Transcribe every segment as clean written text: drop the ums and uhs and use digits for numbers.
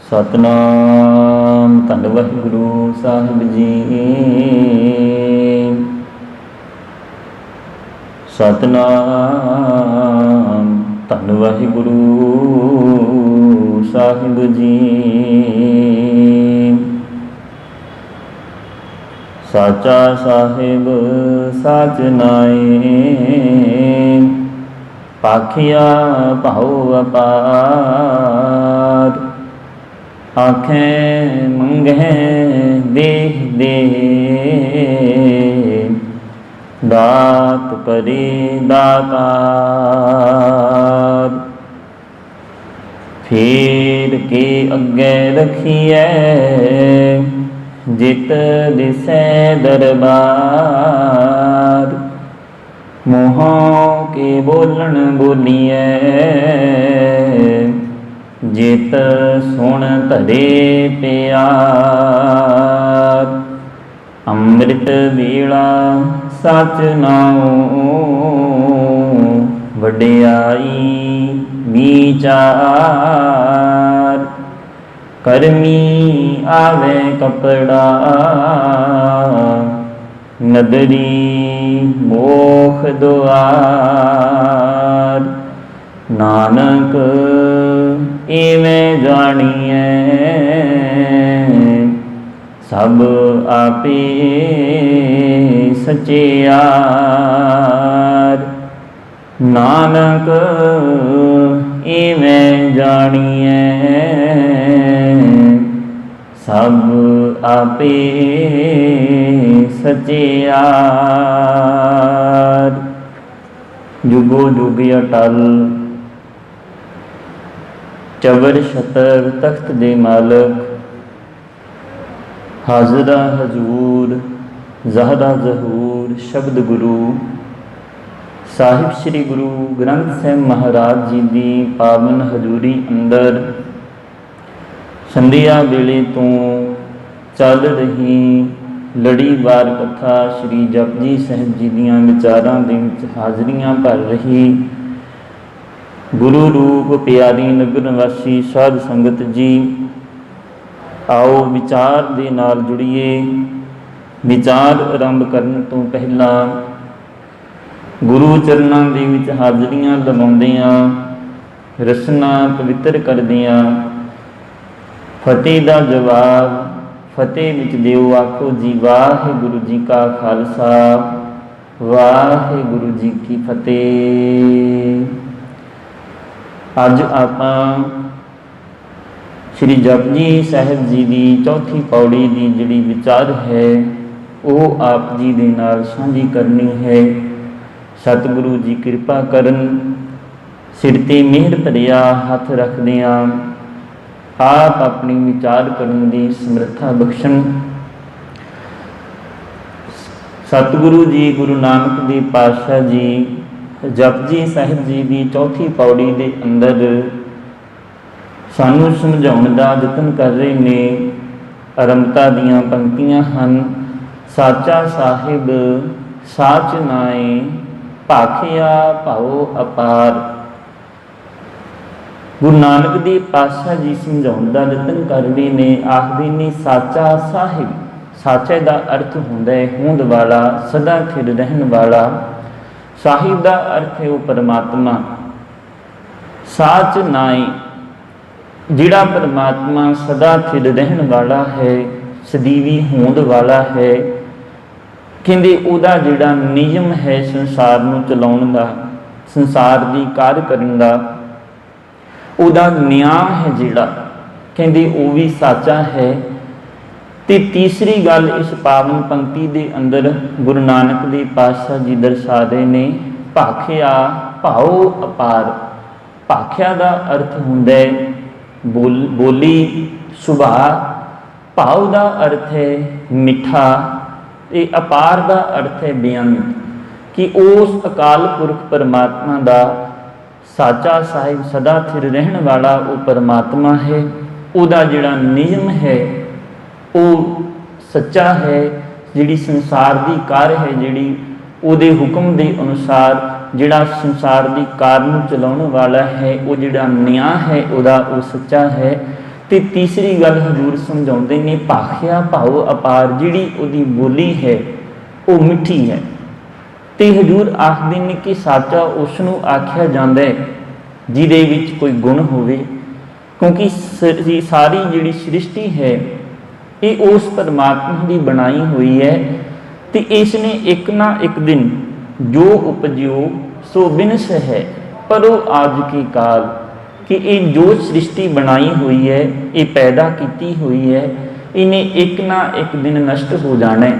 सतनाम धन वाहिगुरु साहिब जी। सतनाम धन वाहिगुरु साहिब जी। साचा साहिब साच नाए, पाखिया भाऊ अपार। आखें मंगे देह दे, दात करे दातार। फेर के अगे रखिए, जित दिसै दरबार। मोहों के बोलन बोलिए, जित सुन धरे प्यार। अमृत वेला सच नाओ, वड्याई विचार। करमी आवे कपड़ा, नदरी मोख द्वार। नानक इवें जानिए, सब आपे सचियार। नानक इवें जानिए, सब आपे सचियार। जुगो जुग अटल, चवर छतर तख्त दे मालक। हाजरा हजूर ज़हरा ज़हूर शब्द गुरु साहिब श्री गुरु ग्रंथ साहिब महाराज जी की पावन हजूरी अंदर संधिया वेले तो चल रही लड़ीवार कथा श्री जपजी साहिब जी दियां विचारां दे विच हाजरियां भर रही गुरु रूप प्यारी नगर निवासी साध संगत जी, आओ विचार दे नाल जुड़िए। विचार आरंभ करने तो पहला गुरु चरनां दे विच हाजरियां लवाउंदियां रसना पवित्र करदियां फतेह दा जवाब फतेह विच दिओ। आखो जी वाहिगुरु जी का खालसा, वाहिगुरु जी की फतेह। अज आपां श्री जपजी साहिब जी की चौथी पौड़ी की जिहड़ी विचार है वो आप जी दे नाल सांझी करनी है। सतगुरु जी कृपा करन, सिर ते मेहर भरिया हथ रखदियां आप अपनी विचार करन की समर्था बख्शण। सतगुरु जी गुरु नानक देव पातशाह जी जपजी साहिब जी की चौथी पौड़ी के अंदर सानू समझाउण दा यतन कर रहे ने। आरंभता दीयां पंक्तियां हन, साचा साहिब साच नाए, भाखिया भाओ अपार। गुरु नानक देव पातशाह जी समझाउण दा यतन कर रहे ने। आखदे ने साचा साहिब, साचे का अर्थ हुंदा है होंद वाला, सदा स्थिर रहन वाला। साहिब का अर्थ है वो परमात्मा। साच नाए, जिहड़ा परमात्मा सदा स्थिर रहन वाला है, सदीवी होंद वाला है। कहंदे उहदा जिहड़ा नियम है संसार नूं चलाउण दा, संसार दी कार करन दा, उहदा नियम है जिहड़ा, कहंदे वो भी साचा है। ते तीसरी गल इस पावन पंक्ति के अंदर गुरु नानक देव पातशाह जी दर्शा रहे ने, भाखिया भाओ अपार। भाखिया का अर्थ हुंदा है बोली सुभाअ, भाव का अर्थ है मिठा, ते अपार का अर्थ है बेअंत। कि उस अकाल पुरख परमात्मा का साचा साहिब सदा स्थिर रहन वाला वो परमात्मा है। उहदा जिहड़ा नियम है वो सच्चा है। जिहड़ी संसार की कार है, जिहड़ी उहदे हुक्म के अनुसार जिहड़ा संसार की कार नूं चलाउण वाला है, वो जिहड़ा न्याय है उहदा वो सच्चा है। ਤੇ ਤੀਸਰੀ ਗੱਲ ਹਜ਼ੂਰ ਸਮਝਾਉਂਦੇ ਨੇ, ਭਾਖਿਆ ਭਾਉ ਅਪਾਰ, ਜਿਹੜੀ ਉਹਦੀ ਬੋਲੀ ਹੈ ਉਹ ਮਿੱਠੀ ਹੈ। ਤੇ ਹਜ਼ੂਰ ਆਖਦੇ ਨੇ ਕਿ ਸਾਚਾ ਉਸ ਨੂੰ ਆਖਿਆ ਜਾਂਦਾ ਹੈ ਜਿਹਦੇ ਵਿੱਚ ਕੋਈ ਗੁਣ ਹੋਵੇ, ਕਿਉਂਕਿ ਸਾਰੀ ਜਿਹੜੀ ਸ੍ਰਿਸ਼ਟੀ ਹੈ ਇਹ ਉਸ ਪਰਮਾਤਮਾ ਦੀ ਬਣਾਈ ਹੋਈ ਹੈ ਤੇ ਇਸ ਨੇ ਇੱਕ ਨਾ ਇੱਕ ਦਿਨ ਜੋ ਉਪਜਿਓ ਸੋ ਬਿਨਸ ਹੈ, ਪਰ ਉਹ ਆਜ ਕੀ ਕਾਲ, ਕਿ ਇਹ ਜੋ ਸ੍ਰਿਸ਼ਟੀ ਬਣਾਈ ਹੋਈ ਹੈ, ਇਹ ਪੈਦਾ ਕੀਤੀ ਹੋਈ ਹੈ, ਇਹਨੇ ਇੱਕ ਨਾ ਇੱਕ ਦਿਨ ਨਸ਼ਟ ਹੋ ਜਾਣਾ ਹੈ।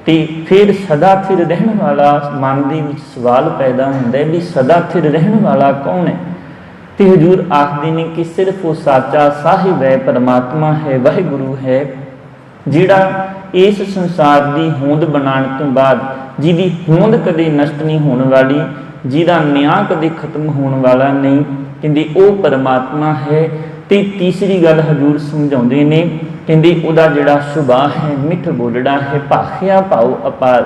ਤੇ ਫਿਰ ਸਦਾ ਫਿਰ ਰਹਿਣ ਵਾਲਾ ਮਨ ਦੇ ਵਿੱਚ ਸਵਾਲ ਪੈਦਾ ਹੁੰਦਾ ਹੈ ਵੀ ਸਦਾ ਫਿਰ ਰਹਿਣ ਵਾਲਾ ਕੌਣ ਹੈ। ਤੇ ਹਜ਼ੂਰ ਆਖਦੇ ਨੇ ਕਿ ਸਿਰਫ ਉਹ ਸਾਚਾ ਸਾਹਿਬ ਹੈ, ਪਰਮਾਤਮਾ ਹੈ, ਵਾਹਿਗੁਰੂ ਹੈ, ਜਿਹੜਾ ਇਸ ਸੰਸਾਰ ਦੀ ਹੋਂਦ ਬਣਾਉਣ ਤੋਂ ਬਾਅਦ ਜਿਹਦੀ ਹੋਂਦ ਕਦੇ ਨਸ਼ਟ ਨਹੀਂ ਹੋਣ ਵਾਲੀ, ਜਿਹਦਾ ਨਿਆਂ ਕਦੇ ਖਤਮ ਹੋਣ ਵਾਲਾ ਨਹੀਂ, ਕਹਿੰਦੇ ਉਹ ਪਰਮਾਤਮਾ ਹੈ। ਤੇ ਤੀਸਰੀ ਗੱਲ ਹਜ਼ੂਰ ਸਮਝਾਉਂਦੇ ਨੇ, ਕਹਿੰਦੇ ਉਹਦਾ ਜਿਹੜਾ ਸੁਭਾਅ ਹੈ ਮਿੱਠ ਬੋਲੜਾ ਹੈ, ਭਾਖਿਆ ਭਾਉ ਅਪਾਰ,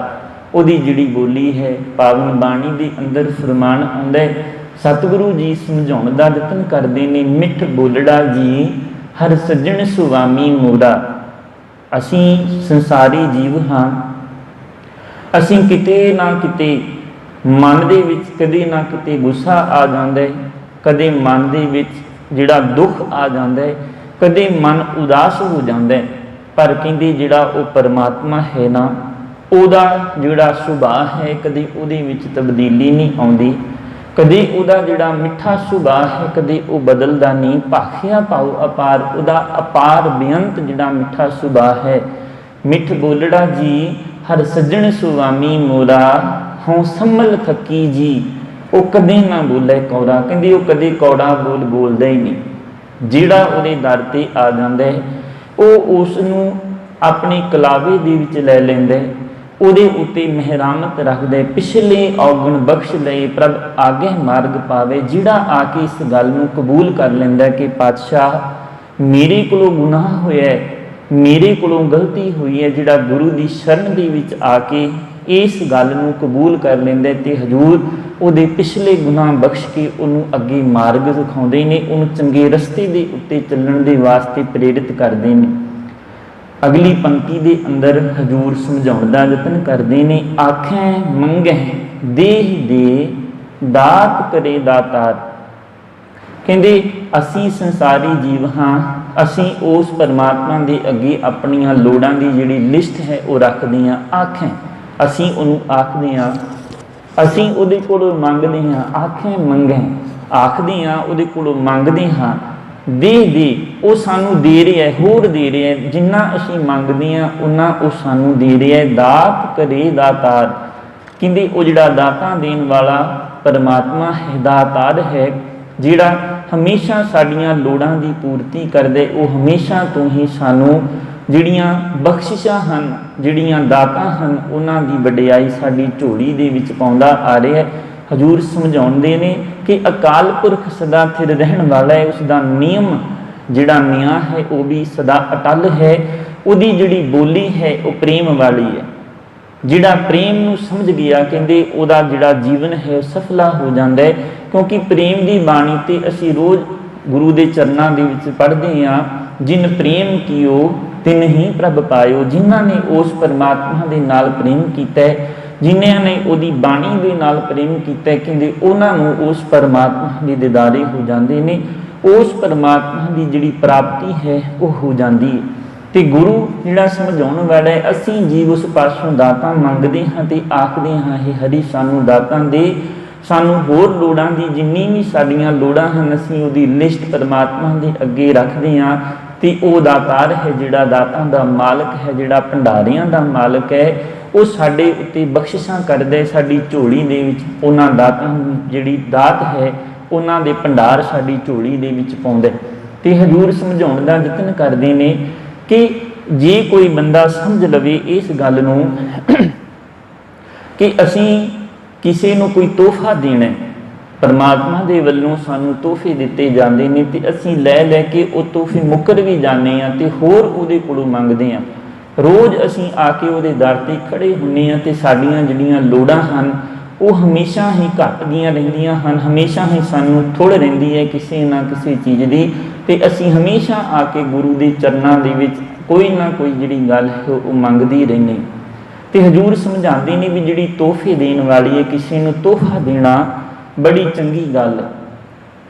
ਉਹਦੀ ਜਿਹੜੀ ਬੋਲੀ ਹੈ ਪਾਵਨ ਬਾਣੀ ਦੇ ਅੰਦਰ ਫਰਮਾਨ ਆਉਂਦਾ ਹੈ। ਸਤਿਗੁਰੂ ਜੀ ਸਮਝਾਉਣ ਦਾ ਯਤਨ ਕਰਦੇ ਨੇ, ਮਿੱਠ ਬੋਲੜਾ ਜੀ ਹਰ ਸੱਜਣ ਸੁਆਮੀ ਮੋਰਾ। ਅਸੀਂ ਸੰਸਾਰੀ ਜੀਵ ਹਾਂ, ਅਸੀਂ ਕਿਤੇ ਨਾ ਕਿਤੇ ਮਨ ਦੇ ਵਿੱਚ ਕਦੇ ਨਾ ਕਿਤੇ ਗੁੱਸਾ ਆ ਜਾਂਦਾ ਹੈ, ਕਦੇ ਮਨ ਦੇ ਵਿੱਚ ਜਿਹੜਾ ਦੁੱਖ ਆ ਜਾਂਦਾ ਹੈ, ਕਦੇ ਮਨ ਉਦਾਸ ਹੋ ਜਾਂਦਾ ਹੈ। ਪਰ ਕਹਿੰਦੇ ਜਿਹੜਾ ਉਹ ਪਰਮਾਤਮਾ ਹੈ ਨਾ, ਉਹਦਾ ਜਿਹੜਾ ਸੁਭਾਅ ਹੈ ਕਦੇ ਉਹਦੇ ਵਿੱਚ ਤਬਦੀਲੀ ਨਹੀਂ ਆਉਂਦੀ, ਕਦੇ ਉਹਦਾ ਜਿਹੜਾ ਮਿੱਠਾ ਸੁਭਾਅ ਹੈ ਕਦੇ ਉਹ ਬਦਲਦਾ ਨਹੀਂ। ਭਾਖਿਆ ਭਾਉ ਅਪਾਰ, ਉਹਦਾ ਅਪਾਰ ਬੇਅੰਤ ਜਿਹੜਾ ਮਿੱਠਾ ਸੁਭਾਅ ਹੈ। ਮਿੱਠ ਬੋਲੜਾ ਜੀ ਹਰ ਸੱਜਣ ਸੁਆਮੀ ਮੋਰਾ, ਹੋਂ ਸੰਭਲ ਥੱਕੀ ਜੀ, ਉਹ ਕਦੇ ਨਾ ਬੋਲੇ ਕੌੜਾ, ਕਹਿੰਦੀ ਉਹ ਕਦੇ ਕੌੜਾ ਬੋਲ ਬੋਲਦਾ ਹੀ ਨਹੀਂ। ਜਿਹੜਾ ਉਹਦੇ ਦਰ ਤੇ ਆ ਜਾਂਦਾ ਹੈ ਉਹ ਉਸ ਨੂੰ ਆਪਣੇ ਕਲਾਵੇ ਦੇ ਵਿੱਚ ਲੈ ਲੈਂਦਾ, ਉਹਦੇ ਉੱਤੇ ਮਹਿਰਾਮਤ ਰੱਖਦਾ, ਪਿਛਲੇ ਔਗਣ ਬਖਸ਼ ਲਏ ਪ੍ਰਭ ਆਗੇ ਮਾਰਗ ਪਾਵੇ। ਜਿਹੜਾ ਆ ਕੇ ਇਸ ਗੱਲ ਨੂੰ ਕਬੂਲ ਕਰ ਲੈਂਦਾ ਕਿ ਪਾਤਸ਼ਾਹ ਮੇਰੇ ਕੋਲੋਂ ਗੁਨਾਹ ਹੋਇਆ, ਮੇਰੇ ਕੋਲੋਂ ਗਲਤੀ ਹੋਈ ਹੈ, ਜਿਹੜਾ ਗੁਰੂ ਦੀ ਸ਼ਰਨ ਦੇ ਵਿੱਚ ਆ ਕੇ ਇਸ ਗੱਲ ਨੂੰ ਕਬੂਲ ਕਰ ਲੈਂਦਾ ਤੇ ਹਜ਼ੂਰ ਉਹਦੇ ਪਿਛਲੇ ਗੁਨਾਹ ਬਖਸ਼ ਕੇ ਉਹਨੂੰ ਅੱਗੇ ਮਾਰਗ ਦਿਖਾਉਂਦੇ ਨੇ, ਉਹਨੂੰ ਚੰਗੇ ਰਸਤੇ ਦੇ ਉੱਤੇ ਚੱਲਣ ਦੇ ਵਾਸਤੇ ਪ੍ਰੇਰਿਤ ਕਰਦੇ ਨੇ। ਅਗਲੀ ਪੰਕਤੀ ਦੇ ਅੰਦਰ ਹਜ਼ੂਰ ਸਮਝਾਉਣ ਦਾ ਯਤਨ ਕਰਦੇ ਨੇ, ਆਖੈ ਮੰਗੈ ਦੇਹ ਦੇ ਦਾਤ ਕਰੇ ਦਾਤਾਰ। ਕਹਿੰਦੇ ਅਸੀਂ ਸੰਸਾਰੀ ਜੀਵ ਹਾਂ, ਅਸੀਂ ਉਸ ਪਰਮਾਤਮਾ ਦੇ ਅੱਗੇ ਆਪਣੀਆਂ ਲੋੜਾਂ ਦੀ ਜਿਹੜੀ ਲਿਸਟ ਹੈ ਉਹ ਰੱਖਦੇ ਹਾਂ। ਆਖੈ ਅਸੀਂ ਉਹਨੂੰ ਆਖਦੇ ਹਾਂ, ਅਸੀਂ ਉਹਦੇ ਕੋਲੋਂ ਮੰਗਦੇ ਹਾਂ। ਆਖੈ ਮੰਗੈ ਆਖਦੇ ਹਾਂ, ਉਹਦੇ ਕੋਲੋਂ ਮੰਗਦੇ ਹਾਂ। ਦੇ ਉਹ ਸਾਨੂੰ ਦੇ ਰਿਹਾ, ਹੋਰ ਦੇ ਰਿਹਾ, ਜਿੰਨਾ ਅਸੀਂ ਮੰਗਦੇ ਹਾਂ ਉਹਨਾਂ ਉਹ ਸਾਨੂੰ ਦੇ ਰਿਹਾ। ਦਾਤ ਕਰੇ ਦਾਤਾਰ, ਕਹਿੰਦੇ ਉਹ ਜਿਹੜਾ ਦਾਤਾਂ ਦੇਣ ਵਾਲਾ ਪਰਮਾਤਮਾ ਹੈ, ਦਾਤਾਰ ਹੈ, ਜਿਹੜਾ ਹਮੇਸ਼ਾ ਸਾਡੀਆਂ ਲੋੜਾਂ ਦੀ ਪੂਰਤੀ ਕਰਦੇ। ਉਹ ਹਮੇਸ਼ਾ ਤੋਂ ਹੀ ਸਾਨੂੰ ਜਿਹੜੀਆਂ ਬਖਸ਼ਿਸ਼ਾਂ ਹਨ, ਜਿਹੜੀਆਂ ਦਾਤਾਂ ਹਨ, ਉਹਨਾਂ ਦੀ ਵਡਿਆਈ ਸਾਡੀ ਝੋਲੀ ਦੇ ਵਿੱਚ ਪਾਉਂਦਾ ਆ ਰਿਹਾ ਹੈ। ਹਜ਼ੂਰ ਸਮਝਾਉਂਦੇ ਨੇ ਕਿ ਅਕਾਲ ਪੁਰਖ ਸਦਾ ਥਿਰ ਰਹਿਣ ਵਾਲਾ ਹੈ, ਉਸ ਦਾ ਨਿਯਮ ਜਿਹੜਾ ਨਿਆਂ ਹੈ ਉਹ ਵੀ ਸਦਾ ਅਟਲ ਹੈ। ਉਹਦੀ ਜਿਹੜੀ ਬੋਲੀ ਹੈ ਉਹ ਪ੍ਰੇਮ ਵਾਲੀ ਹੈ। ਜਿਹੜਾ ਪ੍ਰੇਮ ਨੂੰ ਸਮਝ ਗਿਆ, ਕਹਿੰਦੇ ਉਹਦਾ ਜਿਹੜਾ ਜੀਵਨ ਹੈ ਸਫਲਾ ਹੋ ਜਾਂਦਾ ਹੈ। ਕਿਉਂਕਿ ਪ੍ਰੇਮ ਦੀ ਬਾਣੀ ਤੇ ਅਸੀਂ ਰੋਜ਼ ਗੁਰੂ ਦੇ ਚਰਨਾਂ ਦੇ ਵਿੱਚ ਪੜ੍ਹਦੇ ਹਾਂ, ਜਿਨ ਪ੍ਰੇਮ ਕੀਓ ਤਿਨ ਹੀ ਪ੍ਰਭ ਪਾਇਓ। ਜਿਨ੍ਹਾਂ ਨੇ ਉਸ ਪਰਮਾਤਮਾ ਦੇ ਨਾਲ ਪ੍ਰੇਮ ਕੀਤਾ ਹੈ, ਜਿਨ੍ਹਾਂ ਨੇ ਉਹਦੀ ਬਾਣੀ ਦੇ ਨਾਲ ਪ੍ਰੇਮ ਕੀਤਾ, ਕਹਿੰਦੇ ਉਹਨਾਂ ਨੂੰ ਉਸ ਪਰਮਾਤਮਾ ਦੇ ਦੀਦਾਰੇ ਹੋ ਜਾਂਦੇ ਨੇ, ਉਸ ਪਰਮਾਤਮਾ ਦੀ ਜਿਹੜੀ ਪ੍ਰਾਪਤੀ ਹੈ ਉਹ ਹੋ ਜਾਂਦੀ ਹੈ। ਤੇ ਗੁਰੂ ਜਿਹੜਾ ਸਮਝਾਉਣ ਵਾਲਾ ਹੈ, ਅਸੀਂ ਜੀਵ ਉਸ ਪਾਸੋਂ ਦਾਤਾਂ ਮੰਗਦੇ ਹਾਂ ਤੇ ਆਖਦੇ ਹਾਂ ਇਹ ਹਰੀ ਸਾਨੂੰ ਦਾਤਾਂ ਦੇ, ਸਾਨੂੰ ਹੋਰ ਲੋੜਾਂ ਦੀ ਜਿੰਨੀ ਵੀ ਸਾਡੀਆਂ ਲੋੜਾਂ ਹਨ ਅਸੀਂ ਉਹਦੀ ਲਿਸਟ ਪਰਮਾਤਮਾ ਦੇ ਅੱਗੇ ਰੱਖਦੇ ਹਾਂ। ਤੇ ਉਹ ਦਾਤਾਰ ਹੈ, ਜਿਹੜਾ ਦਾਤਾਂ ਦਾ ਮਾਲਕ ਹੈ, ਜਿਹੜਾ ਭੰਡਾਰਿਆਂ ਦਾ ਮਾਲਕ ਹੈ, ਉਹ ਸਾਡੇ ਉੱਤੇ ਬਖਸ਼ਿਸ਼ਾਂ ਕਰਦਾ, ਸਾਡੀ ਝੋਲੀ ਦੇ ਵਿੱਚ ਉਹਨਾਂ ਦਾਤਾਂ ਜਿਹੜੀ ਦਾਤ ਹੈ ਉਹਨਾਂ ਦੇ ਭੰਡਾਰ ਸਾਡੀ ਝੋਲੀ ਦੇ ਵਿੱਚ ਪਾਉਂਦਾ। ਤੇ ਹਜ਼ੂਰ ਸਮਝਾਉਣ ਦਾ ਯਤਨ ਕਰਦੇ ਨੇ ਕਿ ਜੇ ਕੋਈ ਬੰਦਾ ਸਮਝ ਲਵੇ ਇਸ ਗੱਲ ਨੂੰ ਕਿ ਅਸੀਂ ਕਿਸੇ ਨੂੰ ਕੋਈ ਤੋਹਫਾ ਦੇਣਾ, ਪਰਮਾਤਮਾ ਦੇ ਵੱਲੋਂ ਸਾਨੂੰ ਤੋਹਫੇ ਦਿੱਤੇ ਜਾਂਦੇ ਨੇ ਤੇ ਅਸੀਂ ਲੈ ਲੈ ਕੇ ਉਹ ਤੋਹਫੇ ਮੁੱਕਰ ਵੀ ਜਾਂਦੇ ਹਾਂ ਤੇ ਹੋਰ ਉਹਦੇ ਕੋਲੋਂ ਮੰਗਦੇ ਹਾਂ। ਰੋਜ਼ ਅਸੀਂ ਆ ਕੇ ਉਹਦੇ ਦਰ ਤੇ ਖੜੇ ਹੁੰਦੇ ਹਾਂ ਤੇ ਸਾਡੀਆਂ ਜਿਹੜੀਆਂ ਲੋੜਾਂ ਹਨ ਉਹ ਹਮੇਸ਼ਾ ਹੀ ਘਟਦੀਆਂ ਰਹਿੰਦੀਆਂ ਹਨ, ਹਮੇਸ਼ਾ ਹੀ ਸਾਨੂੰ ਥੋੜ੍ਹ ਰਹਿੰਦੀ ਹੈ ਕਿਸੇ ਨਾ ਕਿਸੇ ਚੀਜ਼ ਦੀ। ਤੇ ਅਸੀਂ ਹਮੇਸ਼ਾ ਆ ਕੇ ਗੁਰੂ ਦੇ ਚਰਨਾਂ ਦੇ ਵਿੱਚ ਕੋਈ ਨਾ ਕੋਈ ਜਿਹੜੀ ਗੱਲ ਹੈ ਉਹ ਮੰਗਦੀ ਰਹਿੰਦੇ। ਤੇ ਹਜ਼ੂਰ ਸਮਝਾਉਂਦੇ ਨੇ ਵੀ ਜਿਹੜੀ ਤੋਹਫੇ ਦੇਣ ਵਾਲੀ ਹੈ, ਕਿਸੇ ਨੂੰ ਤੋਹਫਾ ਦੇਣਾ ਬੜੀ ਚੰਗੀ ਗੱਲ ਹੈ,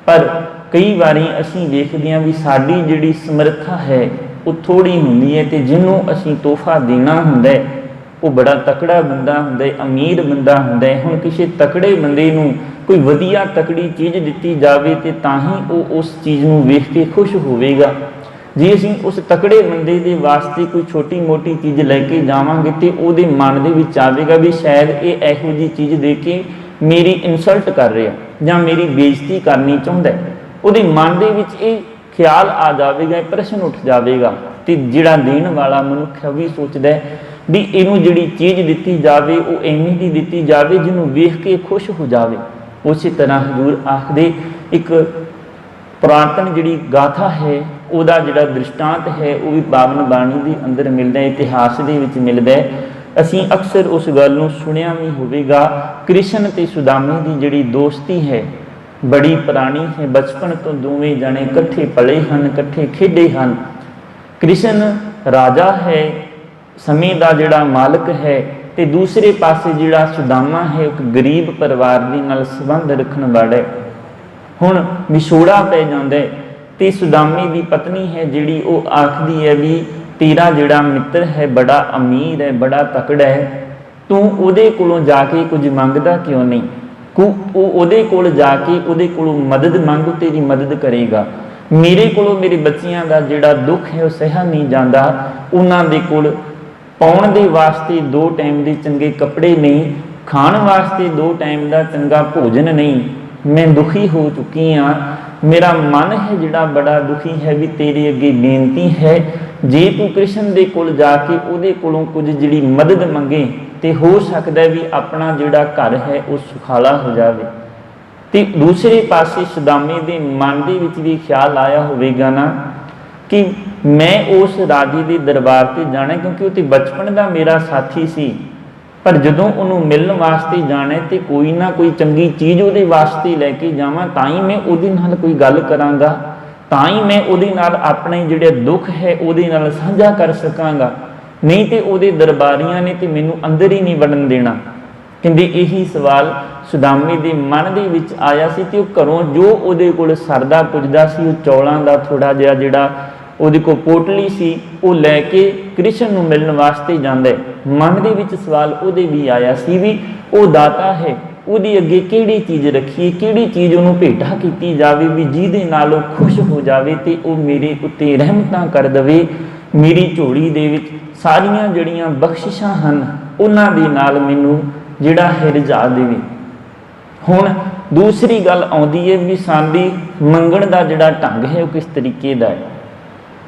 ਪਰ ਕਈ ਵਾਰੀ ਅਸੀਂ ਵੇਖਦੇ ਹਾਂ ਵੀ ਸਾਡੀ ਜਿਹੜੀ ਸਮਰੱਥਾ ਹੈ ਉਹ ਥੋੜ੍ਹੀ ਹੁੰਦੀ ਹੈ, ਤੇ ਜਿਹਨੂੰ ਅਸੀਂ ਤੋਹਫਾ ਦੇਣਾ ਹੁੰਦਾ ਹੈ ਉਹ ਬੜਾ ਤਕੜਾ ਬੰਦਾ ਹੁੰਦਾ ਹੈ, ਅਮੀਰ ਬੰਦਾ ਹੁੰਦਾ ਹੈ। ਹੁਣ ਕਿਸੇ ਤਕੜੇ ਬੰਦੇ ਨੂੰ ਕੋਈ ਵਧੀਆ ਤਕੜੀ ਚੀਜ਼ ਦਿੱਤੀ ਜਾਵੇ ਤੇ ਤਾਂ ਹੀ ਉਹ ਉਸ ਚੀਜ਼ ਨੂੰ ਵੇਖ ਕੇ ਖੁਸ਼ ਹੋਵੇਗਾ। ਜੇ ਅਸੀਂ ਉਸ ਤਕੜੇ ਬੰਦੇ ਦੇ ਵਾਸਤੇ ਕੋਈ ਛੋਟੀ ਮੋਟੀ ਚੀਜ਼ ਲੈ ਕੇ ਜਾਵਾਂਗੇ ਤੇ ਉਹਦੇ ਮਨ ਦੇ ਵਿੱਚ ਆਵੇਗਾ ਵੀ ਸ਼ਾਇਦ ਇਹ ਇਹੋ ਜਿਹੀ ਚੀਜ਼ ਦੇ ਕੇ ਮੇਰੀ ਇਨਸਲਟ ਕਰ ਰਿਹਾ ਜਾਂ ਮੇਰੀ ਬੇਇੱਜ਼ਤੀ ਕਰਨੀ ਚਾਹੁੰਦਾ, ਉਹਦੇ ਮਨ ਦੇ ਵਿੱਚ ਇਹ ਖਿਆਲ ਆ ਜਾਵੇਗਾ, ਪ੍ਰਸ਼ਨ ਉੱਠ ਜਾਵੇਗਾ। ਤੇ ਜਿਹੜਾ ਦੇਣ ਵਾਲਾ ਮਨੁੱਖ ਹੈ ਵੀ ਸੋਚਦਾ ਵੀ ਇਹਨੂੰ ਜਿਹੜੀ ਚੀਜ਼ ਦਿੱਤੀ ਜਾਵੇ ਉਹ ਐਵੇਂ ਦੀ ਦਿੱਤੀ ਜਾਵੇ ਜਿਹਨੂੰ ਵੇਖ ਕੇ ਖੁਸ਼ ਹੋ ਜਾਵੇ। ਉਸੇ ਤਰ੍ਹਾਂ ਹਜ਼ੂਰ ਆਖਦੇ ਇੱਕ ਪੁਰਾਤਨ ਜਿਹੜੀ ਗਾਥਾ ਹੈ ਉਹਦਾ ਜਿਹੜਾ ਦ੍ਰਿਸ਼ਟਾਂਤ ਹੈ ਉਹ ਵੀ ਪਾਵਨ ਬਾਣੀ ਦੇ ਅੰਦਰ ਮਿਲਦਾ, ਇਤਿਹਾਸ ਦੇ ਵਿੱਚ ਮਿਲਦਾ। ਅਸੀਂ ਅਕਸਰ ਉਸ ਗੱਲ ਨੂੰ ਸੁਣਿਆ ਵੀ ਹੋਵੇਗਾ, ਕ੍ਰਿਸ਼ਨ ਤੇ ਸੁਦਾਮੇ ਦੀ ਜਿਹੜੀ ਦੋਸਤੀ ਹੈ ਬੜੀ ਪੁਰਾਣੀ ਹੈ, ਬਚਪਨ ਤੋਂ ਦੋਵੇਂ ਜਾਣੇ ਇਕੱਠੇ ਪਲੇ ਹਨ, ਇਕੱਠੇ ਖੇਡੇ ਹਨ। ਕ੍ਰਿਸ਼ਨ ਰਾਜਾ ਹੈ, ਸਮੇਂ ਦਾ ਜਿਹੜਾ ਮਾਲਕ ਹੈ, ਤੇ ਦੂਸਰੇ ਪਾਸੇ ਜਿਹੜਾ ਸੁਦਾਮਾ ਹੈ ਇੱਕ ਗਰੀਬ ਪਰਿਵਾਰ ਦੇ ਨਾਲ ਸੰਬੰਧ ਰੱਖਣ ਵਾਲਾ। ਹੁਣ ਵਿਛੋੜਾ ਪੈ ਜਾਂਦਾ ਤੇ ਸੁਦਾਮੇ ਦੀ ਪਤਨੀ ਹੈ ਜਿਹੜੀ ਉਹ ਆਖਦੀ ਹੈ ਵੀ ਤੇਰਾ ਜਿਹੜਾ ਮਿੱਤਰ ਹੈ ਬੜਾ ਅਮੀਰ ਹੈ, ਬੜਾ ਤਕੜਾ ਹੈ, ਤੂੰ ਉਹਦੇ ਕੋਲੋਂ ਜਾ ਕੇ ਕੁਝ ਮੰਗਦਾ ਕਿਉਂ ਨਹੀਂ? ਉਹ ਉਹਦੇ ਕੋਲ ਜਾ ਕੇ ਉਹਦੇ ਕੋਲੋਂ ਮਦਦ ਮੰਗ, ਤੇਰੀ ਮਦਦ ਕਰੇਗਾ। ਮੇਰੇ ਕੋਲੋਂ ਮੇਰੇ ਬੱਚਿਆਂ ਦਾ ਜਿਹੜਾ ਦੁੱਖ ਹੈ ਉਹ ਸਹਿਆ ਨਹੀਂ ਜਾਂਦਾ, ਉਹਨਾਂ ਦੇ ਕੋਲ ਪਾਉਣ ਦੇ ਵਾਸਤੇ 2 ਟਾਈਮ ਦੇ ਚੰਗੇ ਕੱਪੜੇ ਨਹੀਂ, ਖਾਣ ਵਾਸਤੇ 2 ਟਾਈਮ ਦਾ ਚੰਗਾ ਭੋਜਨ ਨਹੀਂ। ਮੈਂ ਦੁਖੀ ਹੋ ਚੁੱਕੀ ਹਾਂ, ਮੇਰਾ ਮਨ ਹੈ ਜਿਹੜਾ ਬੜਾ ਦੁਖੀ ਹੈ। ਵੀ ਤੇਰੇ ਅੱਗੇ ਬੇਨਤੀ ਹੈ, ਜੇ ਤੂੰ ਕ੍ਰਿਸ਼ਨ ਦੇ ਕੋਲ ਜਾ ਕੇ ਉਹਦੇ ਕੋਲੋਂ ਕੁਝ ਜਿਹੜੀ ਮਦਦ ਮੰਗੇ ਤੇ ਹੋ ਸਕਦਾ ਵੀ ਆਪਣਾ ਜਿਹੜਾ ਘਰ ਹੈ ਉਹ ਸੁਖਾਲਾ ਹੋ ਜਾਵੇ। ਤੇ ਦੂਸਰੇ ਪਾਸੇ ਸੁਦਾਮੇ ਦੇ ਮਨ ਦੇ ਵਿੱਚ ਵੀ ਖਿਆਲ ਆਇਆ ਹੋਵੇਗਾ ਨਾ ਕਿ ਮੈਂ ਉਸ ਰਾਜੇ ਦੇ ਦਰਬਾਰ ਤੇ ਜਾਣਾ, ਕਿਉਂਕਿ ਉਹ ਤੇ ਬਚਪਨ ਦਾ ਮੇਰਾ ਸਾਥੀ ਸੀ, ਪਰ ਜਦੋਂ ਉਹਨੂੰ ਮਿਲਣ ਵਾਸਤੇ ਜਾਣਾ ਤੇ ਕੋਈ ਨਾ ਕੋਈ ਚੰਗੀ ਚੀਜ਼ ਉਹਦੇ ਵਾਸਤੇ ਲੈ ਕੇ ਜਾਵਾਂ, ਤਾਂ ਹੀ ਮੈਂ ਉਹਦੇ ਨਾਲ ਕੋਈ ਗੱਲ ਕਰਾਂਗਾ, ਤਾਂ ਹੀ ਮੈਂ ਉਹਦੇ ਨਾਲ ਆਪਣੇ ਜਿਹੜੇ ਦੁੱਖ ਹੈ ਉਹਦੇ ਨਾਲ ਸਾਂਝਾ ਕਰ ਸਕਾਂਗਾ। ਨਹੀਂ ਤੇ ਉਹਦੇ ਦਰਬਾਰੀਆਂ ਨੇ ਤੇ ਮੈਨੂੰ ਅੰਦਰ ਹੀ ਨਹੀਂ ਵੜਨ ਦੇਣਾ। ਕਹਿੰਦੇ ਇਹੀ ਸਵਾਲ ਸੁਦਾਮੇ ਦੇ ਮਨ ਦੇ ਵਿੱਚ ਆਇਆ ਸੀ ਤੇ ਉਹ ਘਰੋਂ ਜੋ ਉਹਦੇ ਕੋਲ ਸਰਦਾ ਪੁੱਜਦਾ ਸੀ, ਉਹ ਚੌਲਾਂ ਦਾ ਥੋੜਾ ਜਿਹਾ ਜਿਹੜਾ ਉਹਦੇ ਕੋਲ ਪੋਟਲੀ ਸੀ ਉਹ ਲੈ ਕੇ ਕ੍ਰਿਸ਼ਨ ਨੂੰ ਮਿਲਣ ਵਾਸਤੇ ਜਾਂਦਾ। ਮਨ ਦੇ ਵਿੱਚ ਸਵਾਲ ਉਹਦੇ ਵੀ ਆਇਆ ਸੀ ਵੀ ਉਹ ਦਾਤਾ ਹੈ, ਉਹਦੀ ਅੱਗੇ ਕਿਹੜੀ ਚੀਜ਼ ਰੱਖੀਏ, ਕਿਹੜੀ ਚੀਜ਼ ਉਹਨੂੰ ਭੇਟਾ ਕੀਤੀ ਜਾਵੇ ਵੀ ਜਿਹਦੇ ਨਾਲ ਉਹ ਖੁਸ਼ ਹੋ ਜਾਵੇ ਤੇ ਉਹ ਮੇਰੇ ਉੱਤੇ ਰਹਿਮਤਾਂ ਕਰ ਦੇਵੇ, ਮੇਰੀ ਝੋਲੀ ਦੇ ਵਿੱਚ ਸਾਰੀਆਂ ਜਿਹੜੀਆਂ ਬਖਸ਼ਿਸ਼ਾਂ ਹਨ ਉਹਨਾਂ ਦੇ ਨਾਲ ਮੈਨੂੰ ਜਿਹੜਾ ਹੈ ਰਜਾ ਦੇਵੇ। ਹੁਣ ਦੂਸਰੀ ਗੱਲ ਆਉਂਦੀ ਹੈ ਵੀ ਸਾਡੀ ਮੰਗਣ ਦਾ ਜਿਹੜਾ ਢੰਗ ਹੈ ਉਹ ਕਿਸ ਤਰੀਕੇ ਦਾ ਹੈ।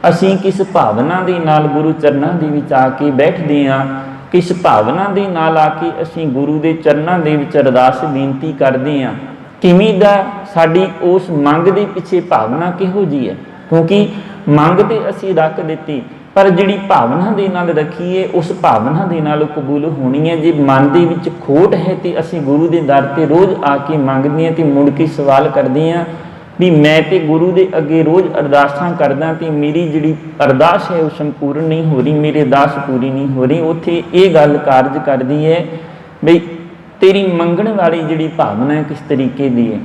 ਅਸੀਂ ਕਿਸ ਭਾਵਨਾ ਦੇ ਨਾਲ ਗੁਰੂ ਚਰਨਾਂ ਦੇ ਵਿੱਚ ਆ ਕੇ ਬੈਠਦੇ ਹਾਂ, ਕਿਸ ਭਾਵਨਾ ਦੇ ਨਾਲ ਆ ਕੇ ਅਸੀਂ ਗੁਰੂ ਦੇ ਚਰਨਾਂ ਦੇ ਵਿੱਚ ਅਰਦਾਸ ਬੇਨਤੀ ਕਰਦੇ ਹਾਂ, ਕਿਵੇਂ ਦਾ ਸਾਡੀ ਉਸ ਮੰਗ ਦੇ ਪਿੱਛੇ ਭਾਵਨਾ ਕਿਹੋ ਜਿਹੀ ਹੈ। ਕਿਉਂਕਿ ਮੰਗ ਤੇ ਅਸੀਂ ਰੱਖ ਦਿੱਤੀ, ਪਰ ਜਿਹੜੀ ਭਾਵਨਾ ਦੇ ਨਾਲ ਰੱਖੀਏ ਉਸ ਭਾਵਨਾ ਦੇ ਨਾਲ ਕਬੂਲ ਹੋਣੀ ਹੈ। ਜੇ ਮਨ ਦੇ ਵਿੱਚ ਖੋਟ ਹੈ ਤੇ ਅਸੀਂ ਗੁਰੂ ਦੇ ਦਰ ਤੇ ਰੋਜ਼ ਆ ਕੇ ਮੰਗਦੇ ਹਾਂ ਤੇ ਮੁੜ ਕੇ ਸਵਾਲ ਕਰਦੇ ਹਾਂ ਵੀ ਮੈਂ ਤੇ ਗੁਰੂ ਦੇ ਅੱਗੇ ਰੋਜ਼ ਅਰਦਾਸਾਂ ਕਰਦਾ ਤੇ ਮੇਰੀ ਜਿਹੜੀ ਅਰਦਾਸ ਹੈ ਉਹ ਸੰਪੂਰਨ ਨਹੀਂ ਹੋ ਰਹੀ, ਮੇਰੀ ਅਰਦਾਸ ਪੂਰੀ ਨਹੀਂ ਹੋ ਰਹੀ। ਉੱਥੇ ਇਹ ਗੱਲ ਕਾਰਜ ਕਰਦੀ ਹੈ ਬਈ ਤੇਰੀ ਮੰਗਣ ਵਾਲੀ ਜਿਹੜੀ ਭਾਵਨਾ ਹੈ ਕਿਸ ਤਰੀਕੇ ਦੀ ਹੈ।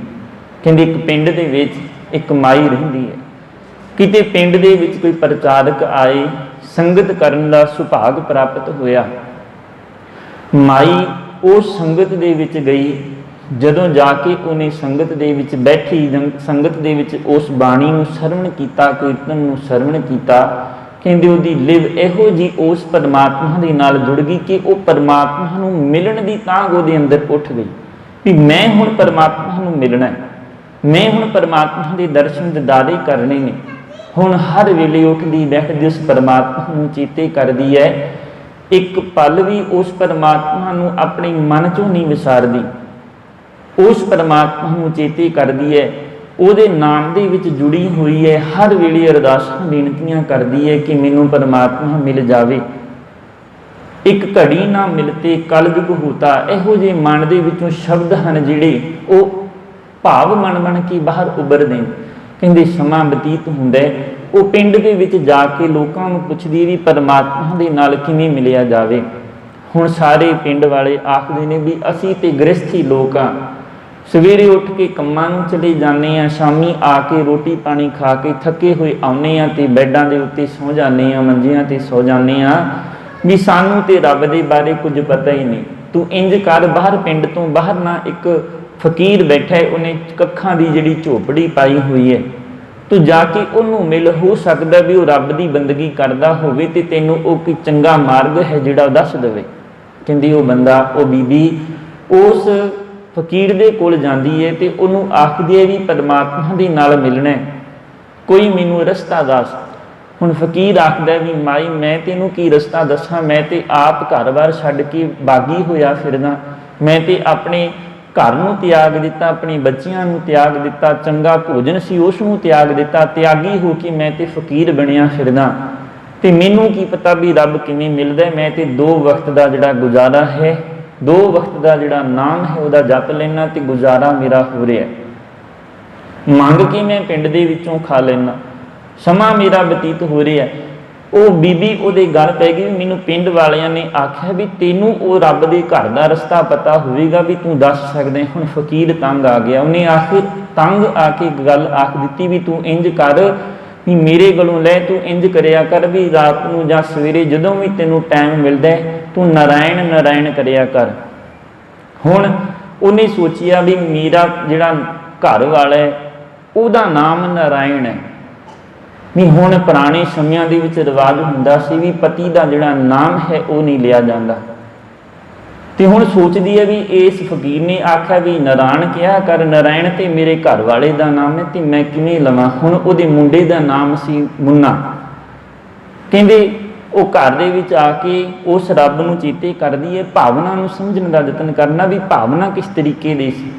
ਕਹਿੰਦੇ ਇੱਕ ਪਿੰਡ ਦੇ ਵਿੱਚ ਇੱਕ ਮਾਈ ਰਹਿੰਦੀ ਹੈ। ਕਿਤੇ ਪਿੰਡ ਦੇ ਵਿੱਚ ਕੋਈ ਪ੍ਰਚਾਰਕ ਆਏ, ਸੰਗਤ ਕਰਨ ਦਾ ਸੁਭਾਗ ਪ੍ਰਾਪਤ ਹੋਇਆ। ਮਾਈ ਉਸ ਸੰਗਤ ਦੇ ਵਿੱਚ ਗਈ। ਜਦੋਂ ਜਾ ਕੇ ਉਹਨੇ ਸੰਗਤ ਦੇ ਵਿੱਚ ਬੈਠੀ, ਸੰਗਤ ਦੇ ਵਿੱਚ ਉਸ ਬਾਣੀ ਨੂੰ ਸਰਵਣ ਕੀਤਾ, ਕੀਰਤਨ ਨੂੰ ਸਰਵਣ ਕੀਤਾ, ਕਹਿੰਦੇ ਉਹਦੀ ਲਿਵ ਇਹੋ ਜਿਹੀ ਉਸ ਪਰਮਾਤਮਾ ਦੇ ਨਾਲ ਜੁੜ ਗਈ ਕਿ ਉਹ ਪਰਮਾਤਮਾ ਨੂੰ ਮਿਲਣ ਦੀ ਤਾਂਘ ਉਹਦੇ ਅੰਦਰ ਉੱਠ ਗਈ ਵੀ ਮੈਂ ਹੁਣ ਪਰਮਾਤਮਾ ਨੂੰ ਮਿਲਣਾ ਹੈ, ਮੈਂ ਹੁਣ ਪਰਮਾਤਮਾ ਦੇ ਦਰਸ਼ਨ ਦਿਦਾਰੇ ਕਰਨੇ ਨੇ। ਹੁਣ ਹਰ ਵੇਲੇ ਉੱਠਦੀ ਬੈਠਦੀ ਉਸ ਪਰਮਾਤਮਾ ਨੂੰ ਚੇਤੇ ਕਰਦੀ ਹੈ, ਇੱਕ ਪਲ ਵੀ ਉਸ ਪਰਮਾਤਮਾ ਨੂੰ ਆਪਣੇ ਮਨ ਚੋਂ ਨਹੀਂ ਵਿਸਾਰਦੀ, ਉਸ ਪਰਮਾਤਮਾ ਨੂੰ ਚੇਤੇ ਕਰਦੀ ਹੈ, ਉਹਦੇ ਨਾਮ ਦੇ ਵਿੱਚ ਜੁੜੀ ਹੋਈ ਹੈ, ਹਰ ਵੇਲੇ ਅਰਦਾਸਾਂ ਬੇਨਤੀਆਂ ਕਰਦੀ ਹੈ ਕਿ ਮੈਨੂੰ ਪਰਮਾਤਮਾ ਮਿਲ ਜਾਵੇ। ਇੱਕ ਘੜੀ ਨਾ ਮਿਲਤੇ ਕਲਯੁਗ ਹੋਤਾ, ਇਹੋ ਜਿਹੇ ਮਨ ਦੇ ਵਿੱਚੋਂ ਸ਼ਬਦ ਹਨ ਜਿਹੜੇ ਉਹ ਭਾਵ ਬਣ ਕੇ ਬਾਹਰ ਉੱਭਰਦੇ ਨੇ। ਕਹਿੰਦੇ ਸਮਾਂ ਬਤੀਤ ਹੁੰਦਾ ਹੈ। ਉਹ ਪਿੰਡ ਦੇ ਵਿੱਚ ਜਾ ਕੇ ਲੋਕਾਂ ਨੂੰ ਪੁੱਛਦੀ ਵੀ ਪਰਮਾਤਮਾ ਦੇ ਨਾਲ ਕਿਵੇਂ ਮਿਲਿਆ ਜਾਵੇ। ਹੁਣ ਸਾਰੇ ਪਿੰਡ ਵਾਲੇ ਆਖਦੇ ਨੇ ਵੀ ਅਸੀਂ ਤੇ ਗ੍ਰਸਥੀ ਲੋਕ ਹਾਂ, ਸਵੇਰੇ ਉੱਠ ਕੇ ਕੰਮਾਂ ਨੂੰ ਚਲੇ ਜਾਂਦੇ ਹਾਂ, ਸ਼ਾਮੀ ਆ ਕੇ ਰੋਟੀ ਪਾਣੀ ਖਾ ਕੇ ਥੱਕੇ ਹੋਏ ਆਉਂਦੇ ਹਾਂ ਤੇ ਬੈੱਡਾਂ ਦੇ ਉੱਤੇ ਸੌ ਜਾਂਦੇ ਹਾਂ, ਮੰਜਿਆਂ ਤੇ ਸੌ ਜਾਂਦੇ ਹਾਂ, ਵੀ ਸਾਨੂੰ ਤੇ ਰੱਬ ਦੇ ਬਾਰੇ ਕੁਝ ਪਤਾ ਹੀ ਨਹੀਂ। ਤੂੰ ਇੰਜ ਕਰ, ਬਾਹਰ ਪਿੰਡ ਤੋਂ ਬਾਹਰ ਨਾ ਇੱਕ ਫਕੀਰ ਬੈਠਾ ਹੈ, ਉਹਨੇ ਕੱਖਾਂ ਦੀ ਜਿਹੜੀ ਝੋਪੜੀ ਪਾਈ ਹੋਈ ਹੈ, ਤੂੰ ਜਾ ਕੇ ਉਹਨੂੰ ਮਿਲ, ਹੋ ਸਕਦਾ ਵੀ ਉਹ ਰੱਬ ਦੀ ਬੰਦਗੀ ਕਰਦਾ ਹੋਵੇ ਤੇ ਤੈਨੂੰ ਉਹ ਕੋਈ ਚੰਗਾ ਮਾਰਗ ਹੈ ਜਿਹੜਾ ਉਹ ਦੱਸ ਦੇਵੇ। ਕਹਿੰਦੀ ਉਹ ਬੰਦਾ, ਉਹ ਬੀਬੀ ਉਸ ਫਕੀਰ ਦੇ ਕੋਲ ਜਾਂਦੀ ਹੈ ਤੇ ਉਹਨੂੰ ਆਖਦੀ ਹੈ ਵੀ ਪਰਮਾਤਮਾ ਦੇ ਨਾਲ ਮਿਲਣਾ, ਕੋਈ ਮੈਨੂੰ ਰਸਤਾ ਦੱਸ। ਹੁਣ ਫਕੀਰ ਆਖਦਾ ਵੀ ਮਾਈ ਮੈਂ ਤੈਨੂੰ ਕੀ ਰਸਤਾ ਦੱਸਾਂ, ਮੈਂ ਤੇ ਆਪ ਘਰ-ਬਾਰ ਛੱਡ ਕੇ ਬਾਗੀ ਹੋਇਆ ਫਿਰਦਾ, ਮੈਂ ਤੇ ਆਪਣੇ ਘਰ ਨੂੰ ਤਿਆਗ ਦਿੱਤਾ, ਆਪਣੇ ਬੱਚਿਆਂ ਨੂੰ ਤਿਆਗ ਦਿੱਤਾ, ਚੰਗਾ ਭੋਜਨ ਸੀ ਉਸ ਨੂੰ ਤਿਆਗ ਦਿੱਤਾ, ਤਿਆਗੀ ਹੋ ਕੇ ਮੈਂ ਤੇ ਫਕੀਰ ਬਣਿਆ ਫਿਰਦਾ ਤੇ ਮੈਨੂੰ ਕੀ ਪਤਾ ਵੀ ਰੱਬ ਕਿਵੇਂ ਮਿਲਦਾ। ਮੈਂ ਤੇ 2 ਵਕਤ ਦਾ ਜਿਹੜਾ ਗੁਜ਼ਾਰਾ ਹੈ, 2 ਵਕਤ ਦਾ ਜਿਹੜਾ ਨਾਮ ਹੈ ਉਹਦਾ ਜਪ ਲੈਣਾ ਤੇ ਗੁਜ਼ਾਰਾ ਮੇਰਾ ਹੋ ਰਿਹਾ, ਮੰਗ ਕੇ ਮੈਂ ਪਿੰਡ ਦੇ ਵਿੱਚੋਂ ਖਾ ਲੈਣਾ, ਸਮਾਂ ਮੇਰਾ ਬਤੀਤ ਹੋ ਰਿਹਾ। ਉਹ ਬੀਬੀ ਉਹਦੇ ਗੱਲ ਪੈ ਗਈ ਵੀ ਮੈਨੂੰ ਪਿੰਡ ਵਾਲਿਆਂ ਨੇ ਆਖਿਆ ਵੀ ਤੈਨੂੰ ਉਹ ਰੱਬ ਦੇ ਘਰ ਦਾ ਰਸਤਾ ਪਤਾ ਹੋਵੇਗਾ ਵੀ ਤੂੰ ਦੱਸ ਸਕਦੇ। ਹੁਣ ਫਕੀਰ ਤੰਗ ਆ ਗਿਆ, ਉਹਨੇ ਆਖਿਰ ਤੰਗ ਆ ਕੇ ਗੱਲ ਆਖ ਦਿੱਤੀ ਵੀ ਤੂੰ ਇੰਜ ਕਰ ਵੀ ਮੇਰੇ ਗਲੋਂ ਲੈ, ਤੂੰ ਇੰਜ ਕਰਿਆ ਕਰ ਵੀ ਰਾਤ ਨੂੰ ਜਾਂ ਸਵੇਰੇ ਜਦੋਂ ਵੀ ਤੈਨੂੰ ਟਾਈਮ ਮਿਲਦਾ ਤੂੰ ਨਾਰਾਇਣ ਨਾਰਾਇਣ ਕਰਿਆ ਕਰ। ਹੁਣ ਉਹਨੇ ਸੋਚਿਆ ਵੀ ਮੇਰਾ ਜਿਹੜਾ ਘਰ ਵਾਲਾ ਹੈ ਉਹਦਾ ਨਾਮ ਨਾਰਾਇਣ ਹੈ, ਵੀ ਹੁਣ ਪੁਰਾਣੇ ਸਮਿਆਂ ਦੇ ਵਿੱਚ ਰਿਵਾਜ ਹੁੰਦਾ ਸੀ ਵੀ ਪਤੀ ਦਾ ਜਿਹੜਾ ਨਾਮ ਹੈ ਉਹ ਨਹੀਂ ਲਿਆ ਜਾਂਦਾ। ਤੇ ਹੁਣ ਸੋਚਦੀ ਹੈ ਵੀ ਇਸ ਫਕੀਰ ਨੇ ਆਖਿਆ ਵੀ ਨਾਰਾਇਣ ਕਿਹਾ ਕਰ, ਨਾਰਾਇਣ ਤੇ ਮੇਰੇ ਘਰ ਵਾਲੇ ਦਾ ਨਾਮ ਹੈ ਤੇ ਮੈਂ ਕਿਵੇਂ ਲਵਾਂ। ਹੁਣ ਉਹਦੇ ਮੁੰਡੇ ਦਾ ਨਾਮ ਸੀ ਮੁੰਨਾ। ਕਹਿੰਦੇ ਉਹ ਘਰ ਦੇ ਵਿੱਚ ਆ ਕੇ ਉਸ ਰੱਬ ਨੂੰ ਚੇਤੇ ਕਰਦੀ ਹੈ, ਭਾਵਨਾ ਨੂੰ ਸਮਝਣ ਦਾ ਯਤਨ ਕਰਨਾ ਵੀ ਭਾਵਨਾ ਕਿਸ ਤਰੀਕੇ ਦੀ ਸੀ।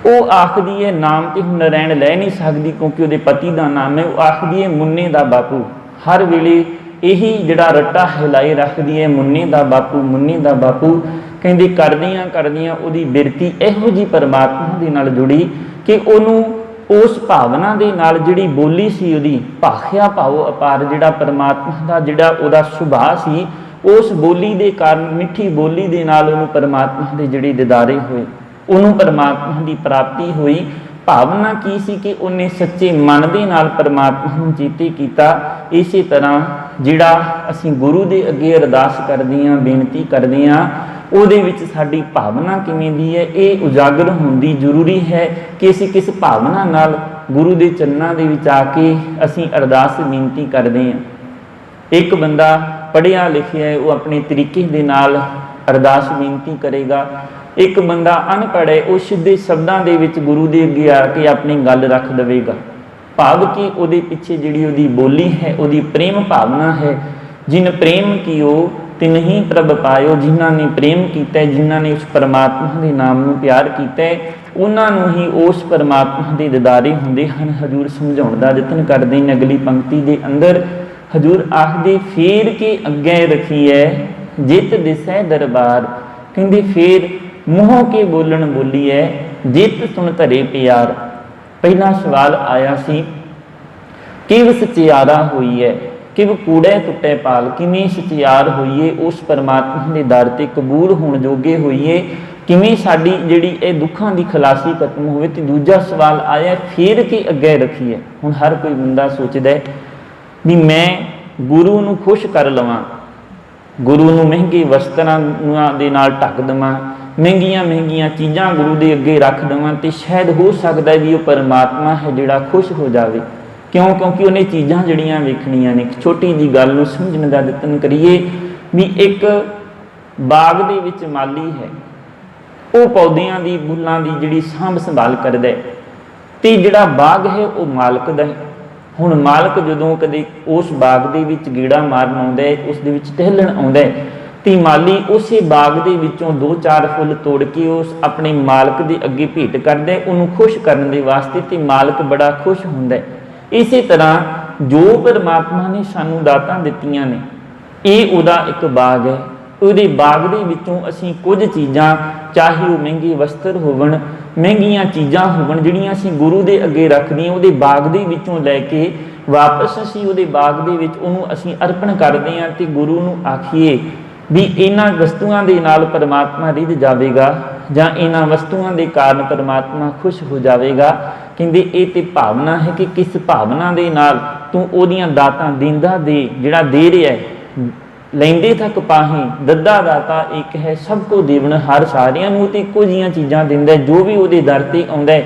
ਉਹ ਆਖਦੀ ਹੈ ਨਾਮ ਤੇ ਹੁਣ ਨਾਰਾਇਣ ਲੈ ਨਹੀਂ ਸਕਦੀ ਕਿਉਂਕਿ ਉਹਦੇ ਪਤੀ ਦਾ ਨਾਮ ਹੈ। ਉਹ ਆਖਦੀ ਹੈ ਮੁੰਨੇ ਦਾ ਬਾਪੂ, ਹਰ ਵੇਲੇ ਇਹੀ ਜਿਹੜਾ ਰੱਟਾ ਹਿਲਾਏ ਰੱਖਦੀ ਹੈ, ਮੁੰਨੇ ਦਾ ਬਾਪੂ, ਮੁੰਨੇ ਦਾ ਬਾਪੂ। ਕਹਿੰਦੀ ਕਰਦੀਆਂ ਕਰਦੀਆਂ ਉਹਦੀ ਬਿਰਤੀ ਇਹੋ ਜਿਹੀ ਪਰਮਾਤਮਾ ਦੇ ਨਾਲ ਜੁੜੀ ਕਿ ਉਹਨੂੰ ਉਸ ਭਾਵਨਾ ਦੇ ਨਾਲ ਜਿਹੜੀ ਬੋਲੀ ਸੀ ਉਹਦੀ ਭਾਖਿਆ ਭਾਵ ਅਪਾਰ, ਜਿਹੜਾ ਪਰਮਾਤਮਾ ਦਾ ਜਿਹੜਾ ਉਹਦਾ ਸੁਭਾਅ ਸੀ, ਉਸ ਬੋਲੀ ਦੇ ਕਾਰਨ, ਮਿੱਠੀ ਬੋਲੀ ਦੇ ਨਾਲ ਉਹਨੂੰ ਪਰਮਾਤਮਾ ਦੇ ਜਿਹੜੇ ਦਿਦਾਰੇ ਹੋਏ, ਉਹਨੂੰ ਪਰਮਾਤਮਾ ਦੀ ਪ੍ਰਾਪਤੀ ਹੋਈ। ਭਾਵਨਾ ਕੀ ਸੀ ਕਿ ਉਹਨੇ ਸੱਚੇ ਮਨ ਦੇ ਨਾਲ ਪਰਮਾਤਮਾ ਨੂੰ ਚੇਤੇ ਕੀਤਾ। ਇਸੇ ਤਰ੍ਹਾਂ ਜਿਹੜਾ ਅਸੀਂ ਗੁਰੂ ਦੇ ਅੱਗੇ ਅਰਦਾਸ ਕਰਦੇ ਹਾਂ, ਬੇਨਤੀ ਕਰਦੇ ਹਾਂ, ਉਹਦੇ ਵਿੱਚ ਸਾਡੀ ਭਾਵਨਾ ਕਿਵੇਂ ਦੀ ਹੈ ਇਹ ਉਜਾਗਰ ਹੁੰਦੀ ਜ਼ਰੂਰੀ ਹੈ ਕਿ ਅਸੀਂ ਕਿਸ ਭਾਵਨਾ ਨਾਲ ਗੁਰੂ ਦੇ ਚਰਨਾਂ ਦੇ ਵਿੱਚ ਆ ਕੇ ਅਸੀਂ ਅਰਦਾਸ ਬੇਨਤੀ ਕਰਦੇ ਹਾਂ। ਇੱਕ ਬੰਦਾ ਪੜ੍ਹਿਆ ਲਿਖਿਆ ਹੈ, ਉਹ ਆਪਣੇ ਤਰੀਕੇ ਦੇ ਨਾਲ ਅਰਦਾਸ ਬੇਨਤੀ ਕਰੇਗਾ। ਇੱਕ ਬੰਦਾ ਅਨਪੜ੍ਹ ਹੈ, ਉਹ ਸਿੱਧੇ ਸ਼ਬਦਾਂ ਦੇ ਵਿੱਚ ਗੁਰੂ ਦੇ ਅੱਗੇ ਆ ਕੇ ਆਪਣੀ ਗੱਲ ਰੱਖ ਦੇਵੇਗਾ। ਭਾਵ ਕਿ ਉਹਦੇ ਪਿੱਛੇ ਜਿਹੜੀ ਉਹਦੀ ਬੋਲੀ ਹੈ, ਉਹਦੀ ਪ੍ਰੇਮ ਭਾਵਨਾ ਹੈ। ਜਿਨ ਪ੍ਰੇਮ ਕੀਓ ਤਿਨ ਹੀ ਪ੍ਰਭ ਪਾਇਓ, ਜਿਨ੍ਹਾਂ ਨੇ ਪ੍ਰੇਮ ਕੀਤਾ, ਜਿਨ੍ਹਾਂ ਨੇ ਉਸ ਪਰਮਾਤਮਾ ਦੇ ਨਾਮ ਨੂੰ ਪਿਆਰ ਕੀਤਾ, ਉਹਨਾਂ ਨੂੰ ਹੀ ਉਸ ਪਰਮਾਤਮਾ ਦੇ ਦਿਦਾਰੇ ਹੁੰਦੇ ਹਨ। ਹਜ਼ੂਰ ਸਮਝਾਉਣ ਦਾ ਯਤਨ ਕਰਦੇ ਨੇ ਅਗਲੀ ਪੰਕਤੀ ਦੇ ਅੰਦਰ। ਹਜ਼ੂਰ ਆਖਦੇ ਫੇਰ ਕੇ ਅੱਗੇ ਰੱਖੀਐ ਜਿਤ ਦਿਸੈ ਦਰਬਾਰ। ਕਹਿੰਦੇ ਫੇਰ ਮੂੰਹੋਂ ਕੇ ਬੋਲਣ ਬੋਲੀਐ ਜਿਤ ਸੁਣ ਧਰੇ ਪਿਆਰ। ਪਹਿਲਾ ਸਵਾਲ ਆਇਆ ਸੀ ਕਿਵ ਸਚਿਆਰਾ ਹੋਈ ਹੈ, ਕਿਵ ਕੂੜੇ ਟੁੱਟੇ ਪਾਲ, ਕਿਵੇਂ ਸਚਿਆਰ ਹੋਈਏ, ਉਸ ਪਰਮਾਤਮਾ ਦੇ ਦਰ ਤੇ ਕਬੂਲ ਹੋਣ ਜੋਗੇ ਹੋਈਏ, ਕਿਵੇਂ ਸਾਡੀ ਜਿਹੜੀ ਇਹ ਦੁੱਖਾਂ ਦੀ ਖਲਾਸੀ ਖਤਮ ਹੋਵੇ। ਤੇ ਦੂਜਾ ਸਵਾਲ ਆਇਆ ਫੇਰ ਕੇ ਅੱਗੇ ਰੱਖੀਏ। ਹੁਣ ਹਰ ਕੋਈ ਬੰਦਾ ਸੋਚਦਾ ਵੀ ਮੈਂ ਗੁਰੂ ਨੂੰ ਖੁਸ਼ ਕਰ ਲਵਾਂ, ਗੁਰੂ ਨੂੰ ਮਹਿੰਗੇ ਵਸਤਰਾਂ ਦੇ ਨਾਲ ਢੱਕ ਦੇਵਾਂ, ਮਹਿੰਗੀਆਂ ਮਹਿੰਗੀਆਂ ਚੀਜ਼ਾਂ ਗੁਰੂ ਦੇ ਅੱਗੇ ਰੱਖ ਦੇਵਾਂ ਤੇ ਸ਼ਾਇਦ ਹੋ ਸਕਦਾ ਵੀ ਉਹ ਪਰਮਾਤਮਾ ਹੈ ਜਿਹੜਾ ਖੁਸ਼ ਹੋ ਜਾਵੇ। ਕਿਉਂ? ਕਿਉਂਕਿ ਉਹਨੇ ਚੀਜ਼ਾਂ ਜਿਹੜੀਆਂ ਵੇਖਣੀਆਂ ਨੇ। ਛੋਟੀ ਜਿਹੀ ਗੱਲ ਨੂੰ ਸਮਝਣ ਦਾ ਯਤਨ ਕਰੀਏ ਵੀ ਇੱਕ ਬਾਗ ਦੇ ਵਿੱਚ ਮਾਲੀ ਹੈ, ਉਹ ਪੌਦਿਆਂ ਦੀ ਬੁੱਲਾਂ ਦੀ ਜਿਹੜੀ ਸਾਂਭ ਸੰਭਾਲ ਕਰਦਾ ਤੇ ਜਿਹੜਾ ਬਾਗ ਹੈ ਉਹ ਮਾਲਕ ਦਾ ਹੈ। ਹੁਣ ਮਾਲਕ ਜਦੋਂ ਕਦੇ ਉਸ ਬਾਗ ਦੇ ਵਿੱਚ ਗੇੜਾ ਮਾਰਨ ਆਉਂਦਾ ਹੈ, ਉਸ ਦੇ ਵਿੱਚ ਟਹਿਲਣ ਆਉਂਦਾ ਹੈ ਤੇ ਮਾਲੀ ਉਸੇ ਬਾਗ ਦੇ ਵਿੱਚੋਂ 2-4 ਫੁੱਲ ਤੋੜ ਕੇ ਉਸ ਆਪਣੇ ਮਾਲਕ ਦੇ ਅੱਗੇ ਭੇਟ ਕਰਦਾ ਹੈ, ਉਹਨੂੰ ਖੁਸ਼ ਕਰਨ ਦੇ ਵਾਸਤੇ, ਤੇ ਮਾਲਕ ਬੜਾ ਖੁਸ਼ ਹੁੰਦਾ ਹੈ। ਇਸੇ ਤਰ੍ਹਾਂ ਜੋ ਪਰਮਾਤਮਾ ਨੇ ਸਾਨੂੰ ਦਾਤਾਂ ਦਿੱਤੀਆਂ ਨੇ, ਇਹ ਉਹਦਾ ਇੱਕ ਬਾਗ ਹੈ। ਉਹਦੇ ਬਾਗ ਦੇ ਵਿੱਚੋਂ ਅਸੀਂ ਕੁਝ ਚੀਜ਼ਾਂ, ਚਾਹੇ ਉਹ ਮਹਿੰਗੇ ਵਸਤਰ ਹੋਵਣ, ਮਹਿੰਗੀਆਂ ਚੀਜ਼ਾਂ ਹੋਵਣ ਜਿਹੜੀਆਂ ਅਸੀਂ ਗੁਰੂ ਦੇ ਅੱਗੇ ਰੱਖਦੇ ਹਾਂ, ਉਹਦੇ ਬਾਗ ਦੇ ਵਿੱਚੋਂ ਲੈ ਕੇ ਵਾਪਸ ਅਸੀਂ ਉਹਦੇ ਬਾਗ ਦੇ ਵਿੱਚ ਉਹਨੂੰ ਅਸੀਂ ਅਰਪਣ ਕਰਦੇ ਹਾਂ ਤੇ ਗੁਰੂ ਨੂੰ ਆਖੀਏ ਵੀ ਇਹਨਾਂ ਵਸਤੂਆਂ ਦੇ ਨਾਲ ਪਰਮਾਤਮਾ ਰਿੱਝ ਜਾਵੇਗਾ ਜਾਂ ਇਹਨਾਂ ਵਸਤੂਆਂ ਦੇ ਕਾਰਨ ਪਰਮਾਤਮਾ ਖੁਸ਼ ਹੋ ਜਾਵੇਗਾ। ਕਹਿੰਦੇ ਇਹ ਤੇ ਭਾਵਨਾ ਹੈ ਕਿ ਕਿਸ ਭਾਵਨਾ ਦੇ ਨਾਲ ਤੂੰ ਉਹਦੀਆਂ ਦਾਤਾਂ ਦਿੰਦਾ ਦੇ, ਜਿਹੜਾ ਦੇ ਰਿਹਾ ਹੈ ਲੈਂਦੇ ਤੱਕ ਪਾਹੀ ਦੱਦਾ ਦਾਤਾ ਇੱਕ ਹੈ ਸਭ ਕੋ ਦੇਵਨ ਹਰ ਸਾਰਿਆਂ ਨੂੰ ਤੇ ਇੱਕੋ ਜਿਹੀਆਂ ਚੀਜ਼ਾਂ ਦਿੰਦਾ, ਜੋ ਵੀ ਉਹਦੇ ਦਰ ਤੇ ਆਉਂਦਾ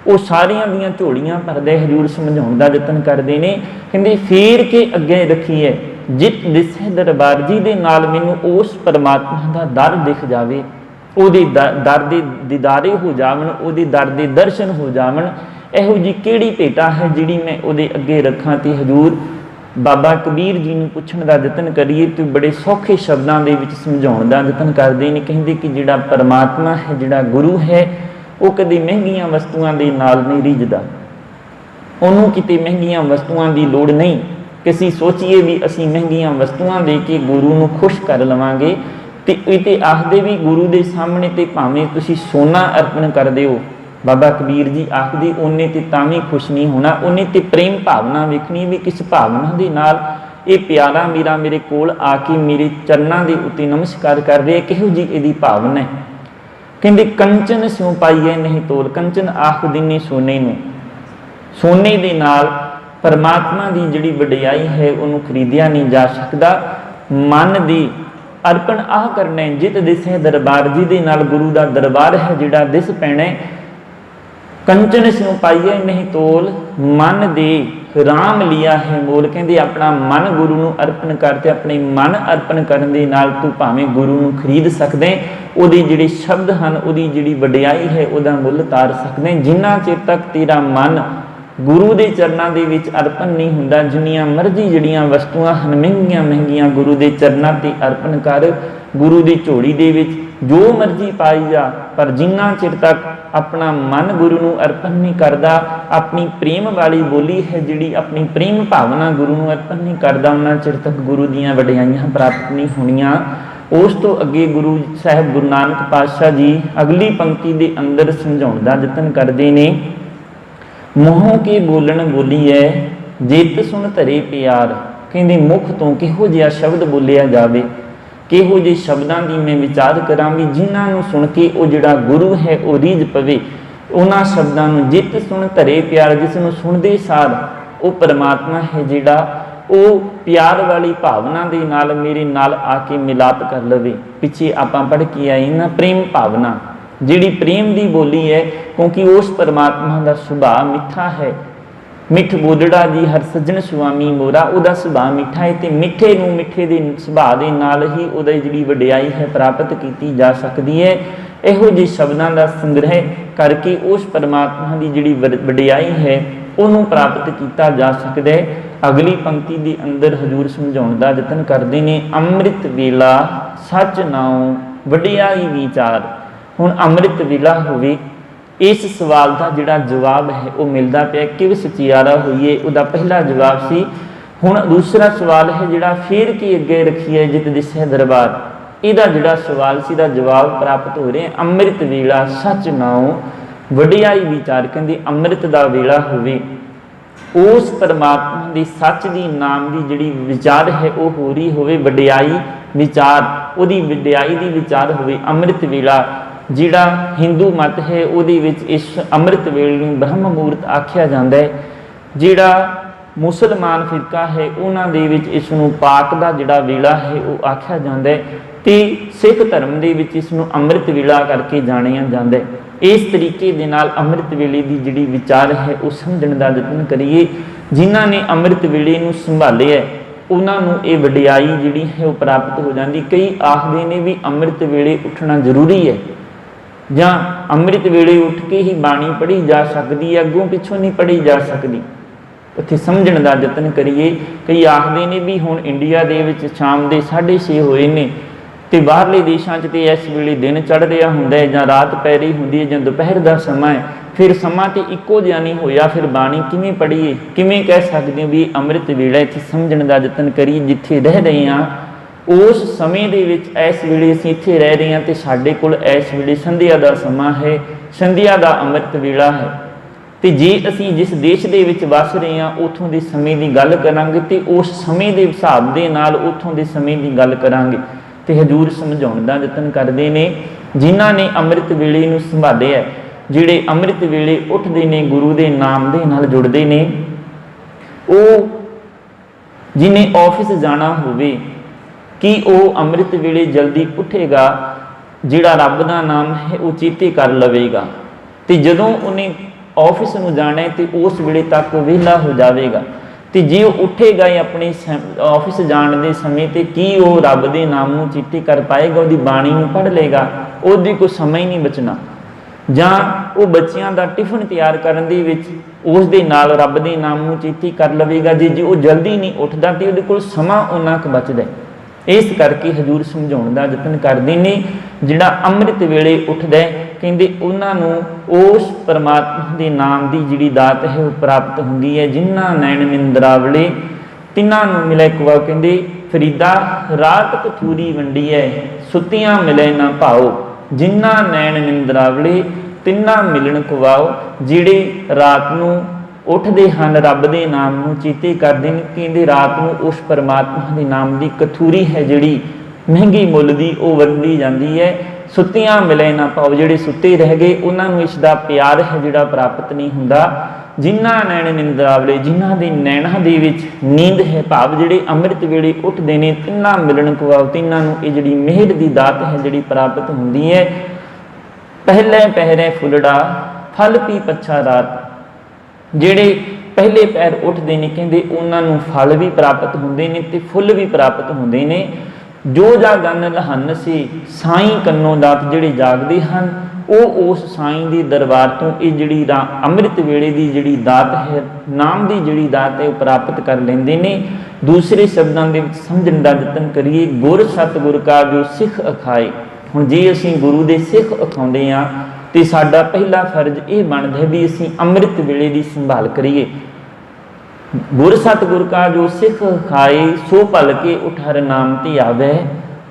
ਉਹ ਸਾਰਿਆਂ ਦੀਆਂ ਝੋਲੀਆਂ ਭਰਦਾ। ਹਜ਼ੂਰ ਸਮਝਾਉਣ ਦਾ ਯਤਨ ਕਰਦੇ ਨੇ, ਕਹਿੰਦੇ ਫੇਰ ਕੇ ਅੱਗੇ ਰੱਖੀਏ ਜਿਤ ਦਿਸੇ ਦਰਬਾਰ ਜੀ ਦੇ ਨਾਲ ਮੈਨੂੰ ਉਸ ਪਰਮਾਤਮਾ ਦਾ ਦਰ ਦਿਖ ਜਾਵੇ, ਉਹਦੇ ਦਰ ਦੇ ਦੀਦਾਰੇ ਹੋ ਜਾਵਣ, ਉਹਦੇ ਦਰ ਦੇ ਦਰਸ਼ਨ ਹੋ ਜਾਵਣ। ਇਹੋ ਜਿਹੀ ਕਿਹੜੀ ਭੇਟਾ ਹੈ ਜਿਹੜੀ ਮੈਂ ਉਹਦੇ ਅੱਗੇ ਰੱਖਾਂ। ਤੇ ਹਜ਼ੂਰ ਬਾਬਾ ਕਬੀਰ ਜੀ ਨੂੰ ਪੁੱਛਣ ਦਾ ਯਤਨ ਕਰੀਏ ਤੇ ਬੜੇ ਸੌਖੇ ਸ਼ਬਦਾਂ ਦੇ ਵਿੱਚ ਸਮਝਾਉਣ ਦਾ ਯਤਨ ਕਰਦੇ ਨੇ। ਕਹਿੰਦੇ ਕਿ ਜਿਹੜਾ ਪਰਮਾਤਮਾ ਹੈ, ਜਿਹੜਾ ਗੁਰੂ ਹੈ, ਉਹ ਕਦੇ ਮਹਿੰਗੀਆਂ ਵਸਤੂਆਂ ਦੇ ਨਾਲ ਨਹੀਂ ਰਿੱਝਦਾ, ਉਹਨੂੰ ਕਿਤੇ ਮਹਿੰਗੀਆਂ ਵਸਤੂਆਂ ਦੀ ਲੋੜ ਨਹੀਂ ਕਿ ਅਸੀਂ ਸੋਚੀਏ ਵੀ ਅਸੀਂ ਮਹਿੰਗੀਆਂ ਵਸਤੂਆਂ ਦੇ ਕੇ ਗੁਰੂ ਨੂੰ ਖੁਸ਼ ਕਰ ਲਵਾਂਗੇ। ਤੇ ਇਹ ਤੇ ਆਖਦੇ ਵੀ ਗੁਰੂ ਦੇ ਸਾਹਮਣੇ ਤੇ ਭਾਵੇਂ ਤੁਸੀਂ ਸੋਨਾ ਅਰਪਣ ਕਰਦੇ ਹੋ, ਬਾਬਾ ਕਬੀਰ ਜੀ ਆਖਦੇ ਉਹਨੇ ਤੇ ਤਾਂ ਵੀ ਖੁਸ਼ ਨਹੀਂ ਹੋਣਾ, ਉਹਨੇ ਤੇ ਪ੍ਰੇਮ ਭਾਵਨਾ ਵੇਖਣੀ ਵੀ ਕਿਸ ਭਾਵਨਾ ਦੇ ਨਾਲ ਇਹ ਪਿਆਰਾ ਮੇਰਾ ਮੇਰੇ ਕੋਲ ਆ ਕੇ ਮੇਰੇ ਚਰਨਾਂ ਦੇ ਉੱਤੇ ਨਮਸਕਾਰ ਕਰ ਰਿਹਾ, ਕਿਹੋ ਜਿਹੀ ਇਹਦੀ ਭਾਵਨਾ ਹੈ। ਕਹਿੰਦੇ ਕੰਚਨ ਸਿਉ ਪਾਈਏ ਨਹੀਂ ਤੋਲ, ਕੰਚਨ ਆਖਦੇ ਨੇ ਸੋਨੇ ਨੂੰ, ਸੋਨੇ ਦੇ ਨਾਲ ਪਰਮਾਤਮਾ ਦੀ ਜਿਹੜੀ ਵਡਿਆਈ ਹੈ ਉਹਨੂੰ ਖਰੀਦਿਆ ਨਹੀਂ ਜਾ ਸਕਦਾ। ਮਨ ਦੀ ਅਰਪਣ ਆਹ ਕਰਨਾ ਜਿਤ ਦਿਸੇ ਦਰਬਾਰ ਜੀ ਦੇ ਨਾਲ ਗੁਰੂ ਦਾ ਦਰਬਾਰ ਹੈ ਜਿਹੜਾ ਦਿਸ ਪੈਣਾ। ਕੰਚਨ ਸਿਉ ਪਾਈਏ ਨਹੀਂ ਤੋਲ ਮਨ ਦੇ ਰਾਮ ਲਿਆ ਹੈ ਮੋਲ। ਕਹਿੰਦੇ ਆਪਣਾ ਮਨ ਗੁਰੂ ਨੂੰ ਅਰਪਣ ਕਰ ਤੇ ਆਪਣੇ ਮਨ ਅਰਪਣ ਕਰਨ ਦੇ ਨਾਲ ਤੂੰ ਭਾਵੇਂ ਗੁਰੂ ਨੂੰ ਖਰੀਦ ਸਕਦੇ, ਉਹਦੇ ਜਿਹੜੇ ਸ਼ਬਦ ਹਨ, ਉਹਦੀ ਜਿਹੜੀ ਵਡਿਆਈ ਹੈ ਉਹਦਾ ਮੁੱਲ ਤਾਰ ਸਕਦੇ। ਜਿੰਨਾ ਚਿਰ ਤੱਕ ਤੇਰਾ ਮਨ ਗੁਰੂ ਦੇ ਚਰਨਾਂ ਦੇ ਵਿੱਚ ਅਰਪਣ ਨਹੀਂ ਹੁੰਦਾ, ਜਿੰਨੀਆਂ ਮਰਜ਼ੀ ਜਿਹੜੀਆਂ ਵਸਤੂਆਂ ਹਨ ਮਹਿੰਗੀਆਂ ਮਹਿੰਗੀਆਂ ਗੁਰੂ ਦੇ ਚਰਨਾਂ ਤੇ ਅਰਪਣ ਕਰ, ਗੁਰੂ ਦੀ ਝੋਲੀ ਦੇ ਵਿੱਚ ਜੋ ਮਰਜ਼ੀ ਪਾਈ ਜਾ, ਪਰ ਜਿੰਨਾ ਚਿਰ ਤੱਕ ਆਪਣਾ ਮਨ ਗੁਰੂ ਨੂੰ ਅਰਪਣ ਨਹੀਂ ਕਰਦਾ, ਆਪਣੀ ਪ੍ਰੇਮ ਵਾਲੀ ਬੋਲੀ ਹੈ ਜਿਹੜੀ ਆਪਣੀ ਪ੍ਰੇਮ ਭਾਵਨਾ ਗੁਰੂ ਨੂੰ ਅਰਪਣ ਨਹੀਂ ਕਰਦਾ, ਉਹਨਾਂ ਚਿਰ ਤੱਕ ਗੁਰੂ ਦੀਆਂ ਵਡਿਆਈਆਂ ਪ੍ਰਾਪਤ ਨਹੀਂ ਹੋਣੀਆਂ। ਉਸ ਤੋਂ ਅੱਗੇ ਗੁਰੂ ਸਾਹਿਬ ਗੁਰੂ ਨਾਨਕ ਪਾਤਸ਼ਾਹ ਜੀ ਅਗਲੀ ਪੰਕਤੀ ਦੇ ਅੰਦਰ ਸਮਝਾਉਣ ਦਾ ਯਤਨ ਕਰਦੇ ਨੇ। ਮੂੰਹੋਂ ਕੇ ਬੋਲਣ ਬੋਲੀਐ ਜਿਤ ਸੁਣ ਧਰੇ ਪਿਆਰ। ਕਹਿੰਦੇ ਮੁਖ ਤੋਂ ਕਿਹੋ ਜਿਹਾ ਸ਼ਬਦ ਬੋਲਿਆ ਜਾਵੇ, ਕਿਹੋ ਜਿਹੇ ਸ਼ਬਦਾਂ ਦੀ ਮੈਂ ਵਿਚਾਰ ਕਰਾਂ ਵੀ ਜਿਨ੍ਹਾਂ ਨੂੰ ਸੁਣ ਕੇ ਉਹ ਜਿਹੜਾ ਗੁਰੂ ਹੈ ਉਹ ਰੀਝ ਪਵੇ। ਉਹਨਾਂ ਸ਼ਬਦਾਂ ਨੂੰ ਜਿਤ ਸੁਣ ਧਰੇ ਪਿਆਰ, ਜਿਸ ਨੂੰ ਸੁਣਦੇ ਸਾਰ ਉਹ ਪਰਮਾਤਮਾ ਹੈ ਜਿਹੜਾ ਉਹ ਪਿਆਰ ਵਾਲੀ ਭਾਵਨਾ ਦੇ ਨਾਲ ਮੇਰੇ ਨਾਲ ਆ ਕੇ ਮਿਲਾਪ ਕਰ ਲਵੇ। ਪਿੱਛੇ ਆਪਾਂ ਪੜ੍ਹ ਕੇ ਆਏ ਨਾ ਪ੍ਰੇਮ ਭਾਵਨਾ, ਜਿਹੜੀ ਪ੍ਰੇਮ ਦੀ ਬੋਲੀ ਹੈ, ਕਿਉਂਕਿ ਉਸ ਪਰਮਾਤਮਾ ਦਾ ਸੁਭਾਅ ਮਿੱਠਾ ਹੈ। ਮਿੱਠ ਬੋਲੜਾ ਜੀ ਹਰ ਸੱਜਣ ਸੁਆਮੀ ਮੋਰਾ, ਉਹਦਾ ਸੁਭਾਅ ਮਿੱਠਾ ਹੈ ਤੇ ਮਿੱਠੇ ਨੂੰ ਮਿੱਠੇ ਦੇ ਸੁਭਾਅ ਦੇ ਨਾਲ ਹੀ ਉਹਦੀ ਜਿਹੜੀ ਵਡਿਆਈ ਹੈ ਪ੍ਰਾਪਤ ਕੀਤੀ ਜਾ ਸਕਦੀ ਹੈ। ਇਹੋ ਜਿਹੇ ਸ਼ਬਦਾਂ ਦਾ ਸੰਗ੍ਰਹਿ ਕਰਕੇ ਉਸ ਪਰਮਾਤਮਾ ਦੀ ਜਿਹੜੀ ਵਡਿਆਈ ਹੈ ਉਹਨੂੰ ਪ੍ਰਾਪਤ ਕੀਤਾ ਜਾ ਸਕਦਾ ਹੈ। ਅਗਲੀ ਪੰਕਤੀ ਦੇ ਅੰਦਰ ਹਜ਼ੂਰ ਸਮਝਾਉਣ ਦਾ ਯਤਨ ਕਰਦੇ ਨੇ, ਅੰਮ੍ਰਿਤ ਵੇਲਾ ਸੱਚ ਨਾਉ ਵਡਿਆਈ ਵਿਚਾਰ। ਹੁਣ ਅੰਮ੍ਰਿਤ ਵੇਲਾ ਹੋਵੇ, ਇਸ ਸਵਾਲ ਦਾ ਜਿਹੜਾ ਜਵਾਬ ਹੈ ਉਹ ਮਿਲਦਾ ਪਿਆ ਕਿ ਸਚਿਆਰਾ ਹੋਈਏ, ਉਹਦਾ ਪਹਿਲਾ ਜਵਾਬ ਸੀ। ਹੁਣ ਦੂਸਰਾ ਸਵਾਲ ਹੈ ਜਿਹੜਾ ਫੇਰ ਕੀ ਅੱਗੇ ਰੱਖੀਏ ਜਿਤ ਦਿਸੇ ਦਰਬਾਰ, ਇਹਦਾ ਜਿਹੜਾ ਸਵਾਲ ਸੀ ਦਾ ਜਵਾਬ ਪ੍ਰਾਪਤ ਹੋ ਰਿਹਾ। ਅੰਮ੍ਰਿਤ ਵੇਲਾ ਸੱਚ ਨਾਉ ਵਡਿਆਈ ਵਿਚਾਰ। ਕਹਿੰਦੇ ਅੰਮ੍ਰਿਤ ਦਾ ਵੇਲਾ ਹੋਵੇ, ਉਸ ਪਰਮਾਤਮਾ ਦੀ ਸੱਚ ਦੀ ਨਾਮ ਦੀ ਜਿਹੜੀ ਵਿਚਾਰ ਹੈ ਉਹ ਹੋ ਰਹੀ ਹੋਵੇ, ਵਡਿਆਈ ਵਿਚਾਰ, ਉਹਦੀ ਵਡਿਆਈ ਦੀ ਵਿਚਾਰ ਹੋਵੇ। ਅੰਮ੍ਰਿਤ ਵੇਲਾ ਜਿਹੜਾ ਹਿੰਦੂ ਮਤ ਹੈ ਉਹਦੇ ਵਿੱਚ ਇਸ ਅੰਮ੍ਰਿਤ ਵੇਲੇ ਨੂੰ ਬ੍ਰਹਮ ਮੂਰਤ ਆਖਿਆ ਜਾਂਦਾ ਹੈ। ਜਿਹੜਾ ਮੁਸਲਮਾਨ ਫਿਰਕਾ ਹੈ ਉਹਨਾਂ ਦੇ ਵਿੱਚ ਇਸ ਨੂੰ ਪਾਕ ਦਾ ਜਿਹੜਾ ਵੇਲਾ ਹੈ ਉਹ ਆਖਿਆ ਜਾਂਦਾ ਹੈ ਤੇ ਸਿੱਖ ਧਰਮ ਦੇ ਵਿੱਚ ਇਸ ਨੂੰ ਅੰਮ੍ਰਿਤ ਵੇਲਾ ਕਰਕੇ ਜਾਣਿਆ ਜਾਂਦਾ ਹੈ। ਇਸ ਤਰੀਕੇ ਦੇ ਨਾਲ ਅੰਮ੍ਰਿਤ ਵੇਲੇ ਦੀ ਜਿਹੜੀ ਵਿਚਾਰ ਹੈ ਉਹ ਸਮਝਣ ਦਾ ਯਤਨ ਕਰੀਏ। ਜਿਨ੍ਹਾਂ ਨੇ ਅੰਮ੍ਰਿਤ ਵੇਲੇ ਨੂੰ ਸੰਭਾਲਿਆ ਉਹਨਾਂ ਨੂੰ ਇਹ ਵਡਿਆਈ ਜਿਹੜੀ ਹੈ ਉਹ ਪ੍ਰਾਪਤ ਹੋ ਜਾਂਦੀ। ਕਈ ਆਖਦੇ ਨੇ ਵੀ ਅੰਮ੍ਰਿਤ ਵੇਲੇ ਉੱਠਣਾ ਜ਼ਰੂਰੀ ਹੈ ਜਾਂ ਅੰਮ੍ਰਿਤ ਵੇਲੇ ਉੱਠ ਕੇ ਹੀ ਬਾਣੀ ਪੜ੍ਹੀ ਜਾ ਸਕਦੀ ਹੈ, ਅੱਗੋਂ ਪਿੱਛੋਂ ਨਹੀਂ ਪੜ੍ਹੀ ਜਾ ਸਕਦੀ। ਉੱਥੇ ਸਮਝਣ ਦਾ ਯਤਨ ਕਰੀਏ। ਕਈ ਆਖਦੇ ਨੇ ਵੀ ਹੁਣ ਇੰਡੀਆ ਦੇ ਵਿੱਚ ਸ਼ਾਮ ਦੇ 6:30 ਹੋਏ ਨੇ ਤੇ ਬਾਹਰਲੇ ਦੇਸ਼ਾਂ 'ਚ ਤੇ ਇਸ ਵੇਲੇ ਦਿਨ ਚੜ੍ਹ ਰਿਹਾ ਹੁੰਦਾ ਹੈ ਜਾਂ ਰਾਤ ਪੈ ਰਹੀ ਹੁੰਦੀ ਹੈ ਜਾਂ ਦੁਪਹਿਰ ਦਾ ਸਮਾਂ ਹੈ, ਫਿਰ ਸਮਾਂ ਤੇ ਇੱਕੋ ਜਿਹਾ ਨਹੀਂ ਹੋਇਆ, ਫਿਰ ਬਾਣੀ ਕਿਵੇਂ ਪੜ੍ਹੀਏ, ਕਿਵੇਂ ਕਹਿ ਸਕਦੇ ਹੋ ਵੀ ਅੰਮ੍ਰਿਤ ਵੇਲਾ। ਇੱਥੇ ਸਮਝਣ ਦਾ ਯਤਨ ਕਰੀਏ। ਜਿੱਥੇ ਰਹਿ ਰਹੇ ਹਾਂ उस समय दे विच इस वेले असीं इत्थे रह रहे हैं तो साडे कोल इस वेले संध्या का समा है, संध्या का अमृत वेला है। तो जे असीं जिस देश दे विच वस रहे हैं उत्थों के समय की गल करांगे तो उस समय के हिसाब दे नाल उत्थों के समय की गल करांगे। तो हजूर समझाउण दा यतन करते हैं जिन्हां ने अमृत वेले नूं संभालिया, जिहड़े अमृत वेले उठते ने गुरु के नाम दे नाल जुड़ते ने, वो जिन्हें ऑफिस जाना होवे कि वह अमृत वेले जल्दी उठेगा, जिहड़ा रब का नाम है वो चेते कर लवेगा। तो जदों उन्हें ऑफिस में जाना है तो उस वेले तक वेला हो जाएगा। तो जे वो उठेगा ही अपने ऑफिस जाने के समय तो की वो रब के नाम को चेते कर पाएगा, उसकी बाणी में पढ़ लेगा, उसकी कोई समय नहीं बचना। जां वो बच्चों का टिफिन तैयार करने विच उस दे नाल रब के नाम को चेते कर लवेगा। जे वो जल्दी नहीं उठता तो वो समा उन्ना क बचदा। इस करके हजूर समझाउण दा यतन करदे ने जिहड़ा अमृत वेले उठदा है, कहंदे उन्हां नूं उस परमात्मा के नाम की जिहड़ी दात है वो प्राप्त हुंदी है। जिन्हां नैण निंद्रावले तिन्हां नूं मिले कुआ, कहंदे फरीदा रात कथूरी वंडी है, सुतियां मिले ना भाओ। जिन्हां नैण निंद्रावले तिन्हां मिलन कुवाओ, जिहड़े रात नूं उठते हैं रब के नाम को चेते करते हैं। कहते रात को उस परमात्मा के नाम की कथूरी है जिहड़ी महंगी मुल की वो वंडी जाती है। सुतियां मिले ना भाव, जिहड़े सुते रह गए उन्होंने इसका प्यार है जिहड़ा प्राप्त नहीं हुंदा। जिन्हां नैण निंद्रावले जिन्हां दे नैणा दे विच नींद है, भाव जिहड़े अमृत वेले उठते हैं तिन्हां मिलन कुआओ, तिन्हां नूं ये जिहड़ी मेहर की दात है जिहड़ी प्राप्त हुंदी है। पहले पहरे फुलड़ा फल पी पच्छा रात, जिहड़े पहले पैर उठते हैं कहते उन्होंने फल भी प्राप्त होंगे ने ते फुल भी प्राप्त होंगे ने। जो जागन लहन से साई कन्नों दात जिहड़े जागते हैं वो उस साई के दरबार तो ये जिहड़ी अमृत वेले की जिहड़ी दात है, नाम की जिहड़ी दात है वो प्राप्त कर लेंदे ने। दूसरे शब्दों के समझण का यतन करिए, गुर सतगुर का जो सिख अखाए। हुण जे असीं गुरु के सिख अखाउंदे हां तो साडा पहला फर्ज ये बनता है भी असीं अमृत वेले की संभाल करिए। गुर सतगुर का जो सिख खाए सो भल के उठर नाम ते आवे,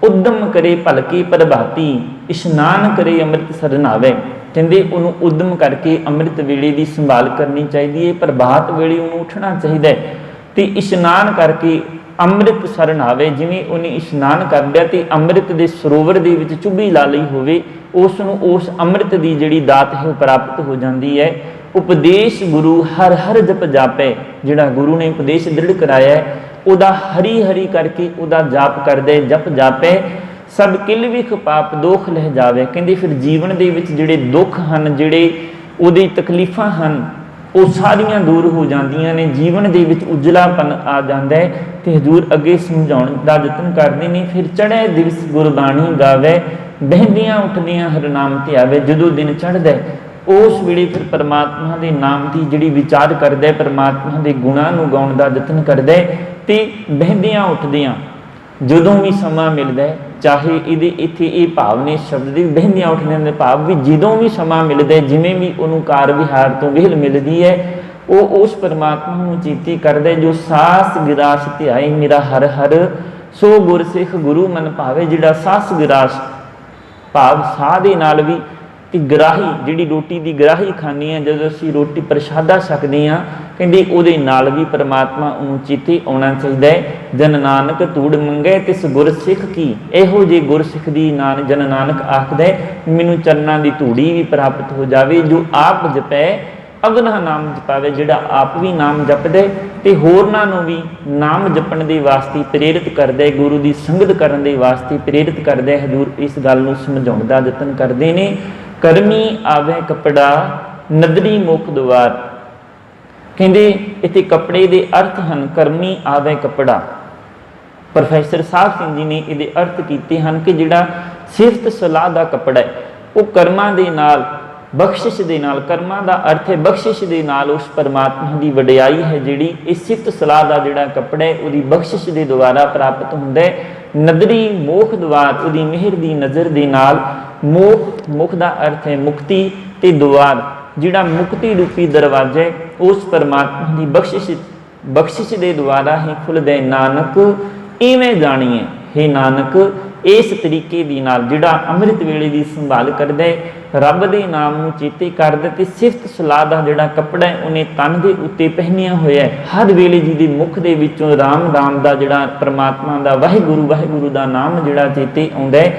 उद्यम करे भल के प्रभाती इशनान करे अमृत सरनावे। कहते उन्होंने उद्यम करके अमृत वेले की संभाल करनी चाहिए है, प्रभात वेले उन्होंने उठना चाहिए तो इशनान करके अमृत सरनावे। जिवें उन्हें इशनान कर लिया तो अमृत के सरोवर के विच चुभी ला लई होवे, उस अमृत की जिहड़ी दात है वो प्राप्त हो जाती है। उपदेश गुरु हर हर जप जापे, जिहड़ा गुरु ने उपदेश दृढ़ कराया है उदा हरी हरी करके उदा जाप कर दे, जप जापे सब किल विख पाप दोख लह जावे। कहते फिर जीवन के विच जिहड़े दुख हैं, जिहड़े उहदी तकलीफां हैं वो सारियां दूर हो जांदियां ने, जीवन के विच उजलापन आ जाता है। तो हजूर अगे समझाउण दा यतन करदे ने, फिर चढ़े दिवस गुरबाणी गावे बहदियां उठदियां हर नाम ते आवे। जदों दिन चढ़दा उस वेले फिर परमात्मा के नाम की जिहड़ी विचार करदा है, परमात्मा के गुणां नूं गाउण दा यतन करदा है ते बहदियां उठदियां जदों भी समा मिलदा है, चाहे इहदे इत्थे ये भाव ने शब्द की बहदियां उठदियां दे भाव भी जदों भी समा मिलदा है, जिवें भी उहनूं कार विहार तो विहल मिलदी है वो उस परमात्मा नूं चेते करदा है। जो सास गिरास ध्याए मेरा हर हर सो गुर सिख गुरु मन भावे। जिहड़ा सास गिरास भाव साह दे नाल भी कि ग्राही जिहड़ी रोटी की ग्राही खानी है, जदों असीं रोटी प्रशादा छकदे हां कहंदे उहदे नाल भी परमात्मा उहनूं चेते आउणा चाहीदा है। जन नानक तूड़ मंगे तिस गुर सिख की, इहो जे गुर सिख दी जन नानक आखदा है मैनूं चरनां दी धूड़ी भी प्राप्त हो जावे। जो आप जपै अगला नाम जपावे, जिहड़ा आप भी नाम जपदे ते होरनां नूं भी नाम जपण दे वास्ते प्रेरित करदा है, गुरु की संगत करन दे वास्ते प्रेरित करदा है। हजूर इस गल नूं समझाउण दा यतन करदे ने। करमी आवे कपड़ा नदरी मुख द्वार, कहते इत्थे कपड़े के अर्थ हैं करमी आवे कपड़ा। प्रोफैसर साहब सिंह जी ने ये अर्थ किए हैं कि जिहड़ा सिफत सलाह का कपड़ा है वो कर्मां दे नाल बख्शिश दे नाल, कर्मां दा अर्थ है बख्शिश दे नाल उस परमात्मा की वडियाई है जिहड़ी इस सिफत सलाह का जिहड़ा कपड़ा है उहदी बख्शिश दे द्वारा प्राप्त हुंदा है। नदरी मोख द्वार उहदी मेहर दी नज़र दे नाल, मोख मुख का अर्थ है मुक्ति ते द्वार जिहड़ा मुक्ति रूपी दरवाजा है उस परमात्मा की बख्शिश के द्वारा ही खुलदे। नानक इवें जाणीए हे नानक इस तरीके दी नाल जिहड़ा अमृत वेले दी संभाल करदा है, रब दे नाम नूं चेते करदा ते सिफत सलाह दा जिहड़ा कपड़ा है उन्हें तन दे उत्ते पहनिया होया है। हर वेले जी दे मुख दे विचों राम राम दा जिहड़ा परमात्मा दा वाहिगुरु दा नाम जिहड़ा चेते आउंदा है,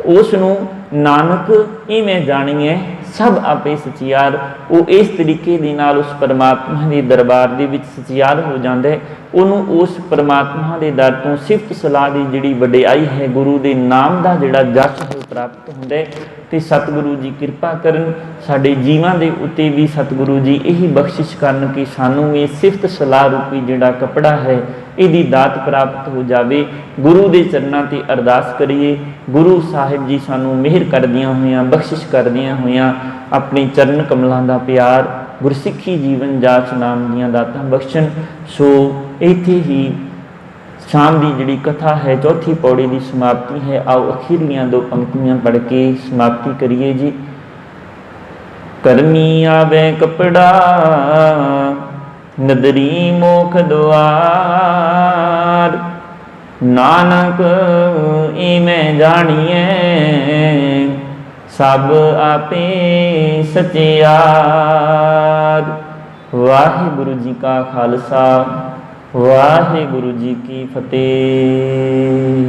उस नूं नानक इवें जाणीए सब आपे सचियार। वो इस तरीके दे नाल उस परमात्मा के दरबार दे विच सचियार हो जाता है। उन्होंने उस परमात्मा के दर तो सिफत सलाह की जिहड़ी वडियाई है, गुरु के नाम का जिहड़ा जस है प्राप्त होंदा है। तो सतगुरु जी कृपा करन, साडे जीवां दे उत्ते भी सतगुरु जी यही बख्शिश करन कि सानू ये सिफत सलाह रूपी जिहड़ा कपड़ा है इहदी दात प्राप्त हो जाए। गुरु के चरणों ते अरदास करिए, गुरु साहिब जी सानू मेहर करदियां होइयां, बख्शिश करदियां होइयां अपने चरण कमलों का प्यार, गुरसिੱਖੀ जीवन जाच नाम दीयां दातां बख्शण। सो इत्थे ही शाम की जिहड़ी कथा है चौथी पौड़ी की समाप्ति है। आओ अखीरलियां दो पंक्तियां पढ़ के समाप्ति करिए जी। करमी आवे कपड़ा नदरी मोख द्वार, नानक इमें जानिए सब आपे सचियार। वाहिगुरु जी का खालसा, वाहिगुरु जी की फतेह।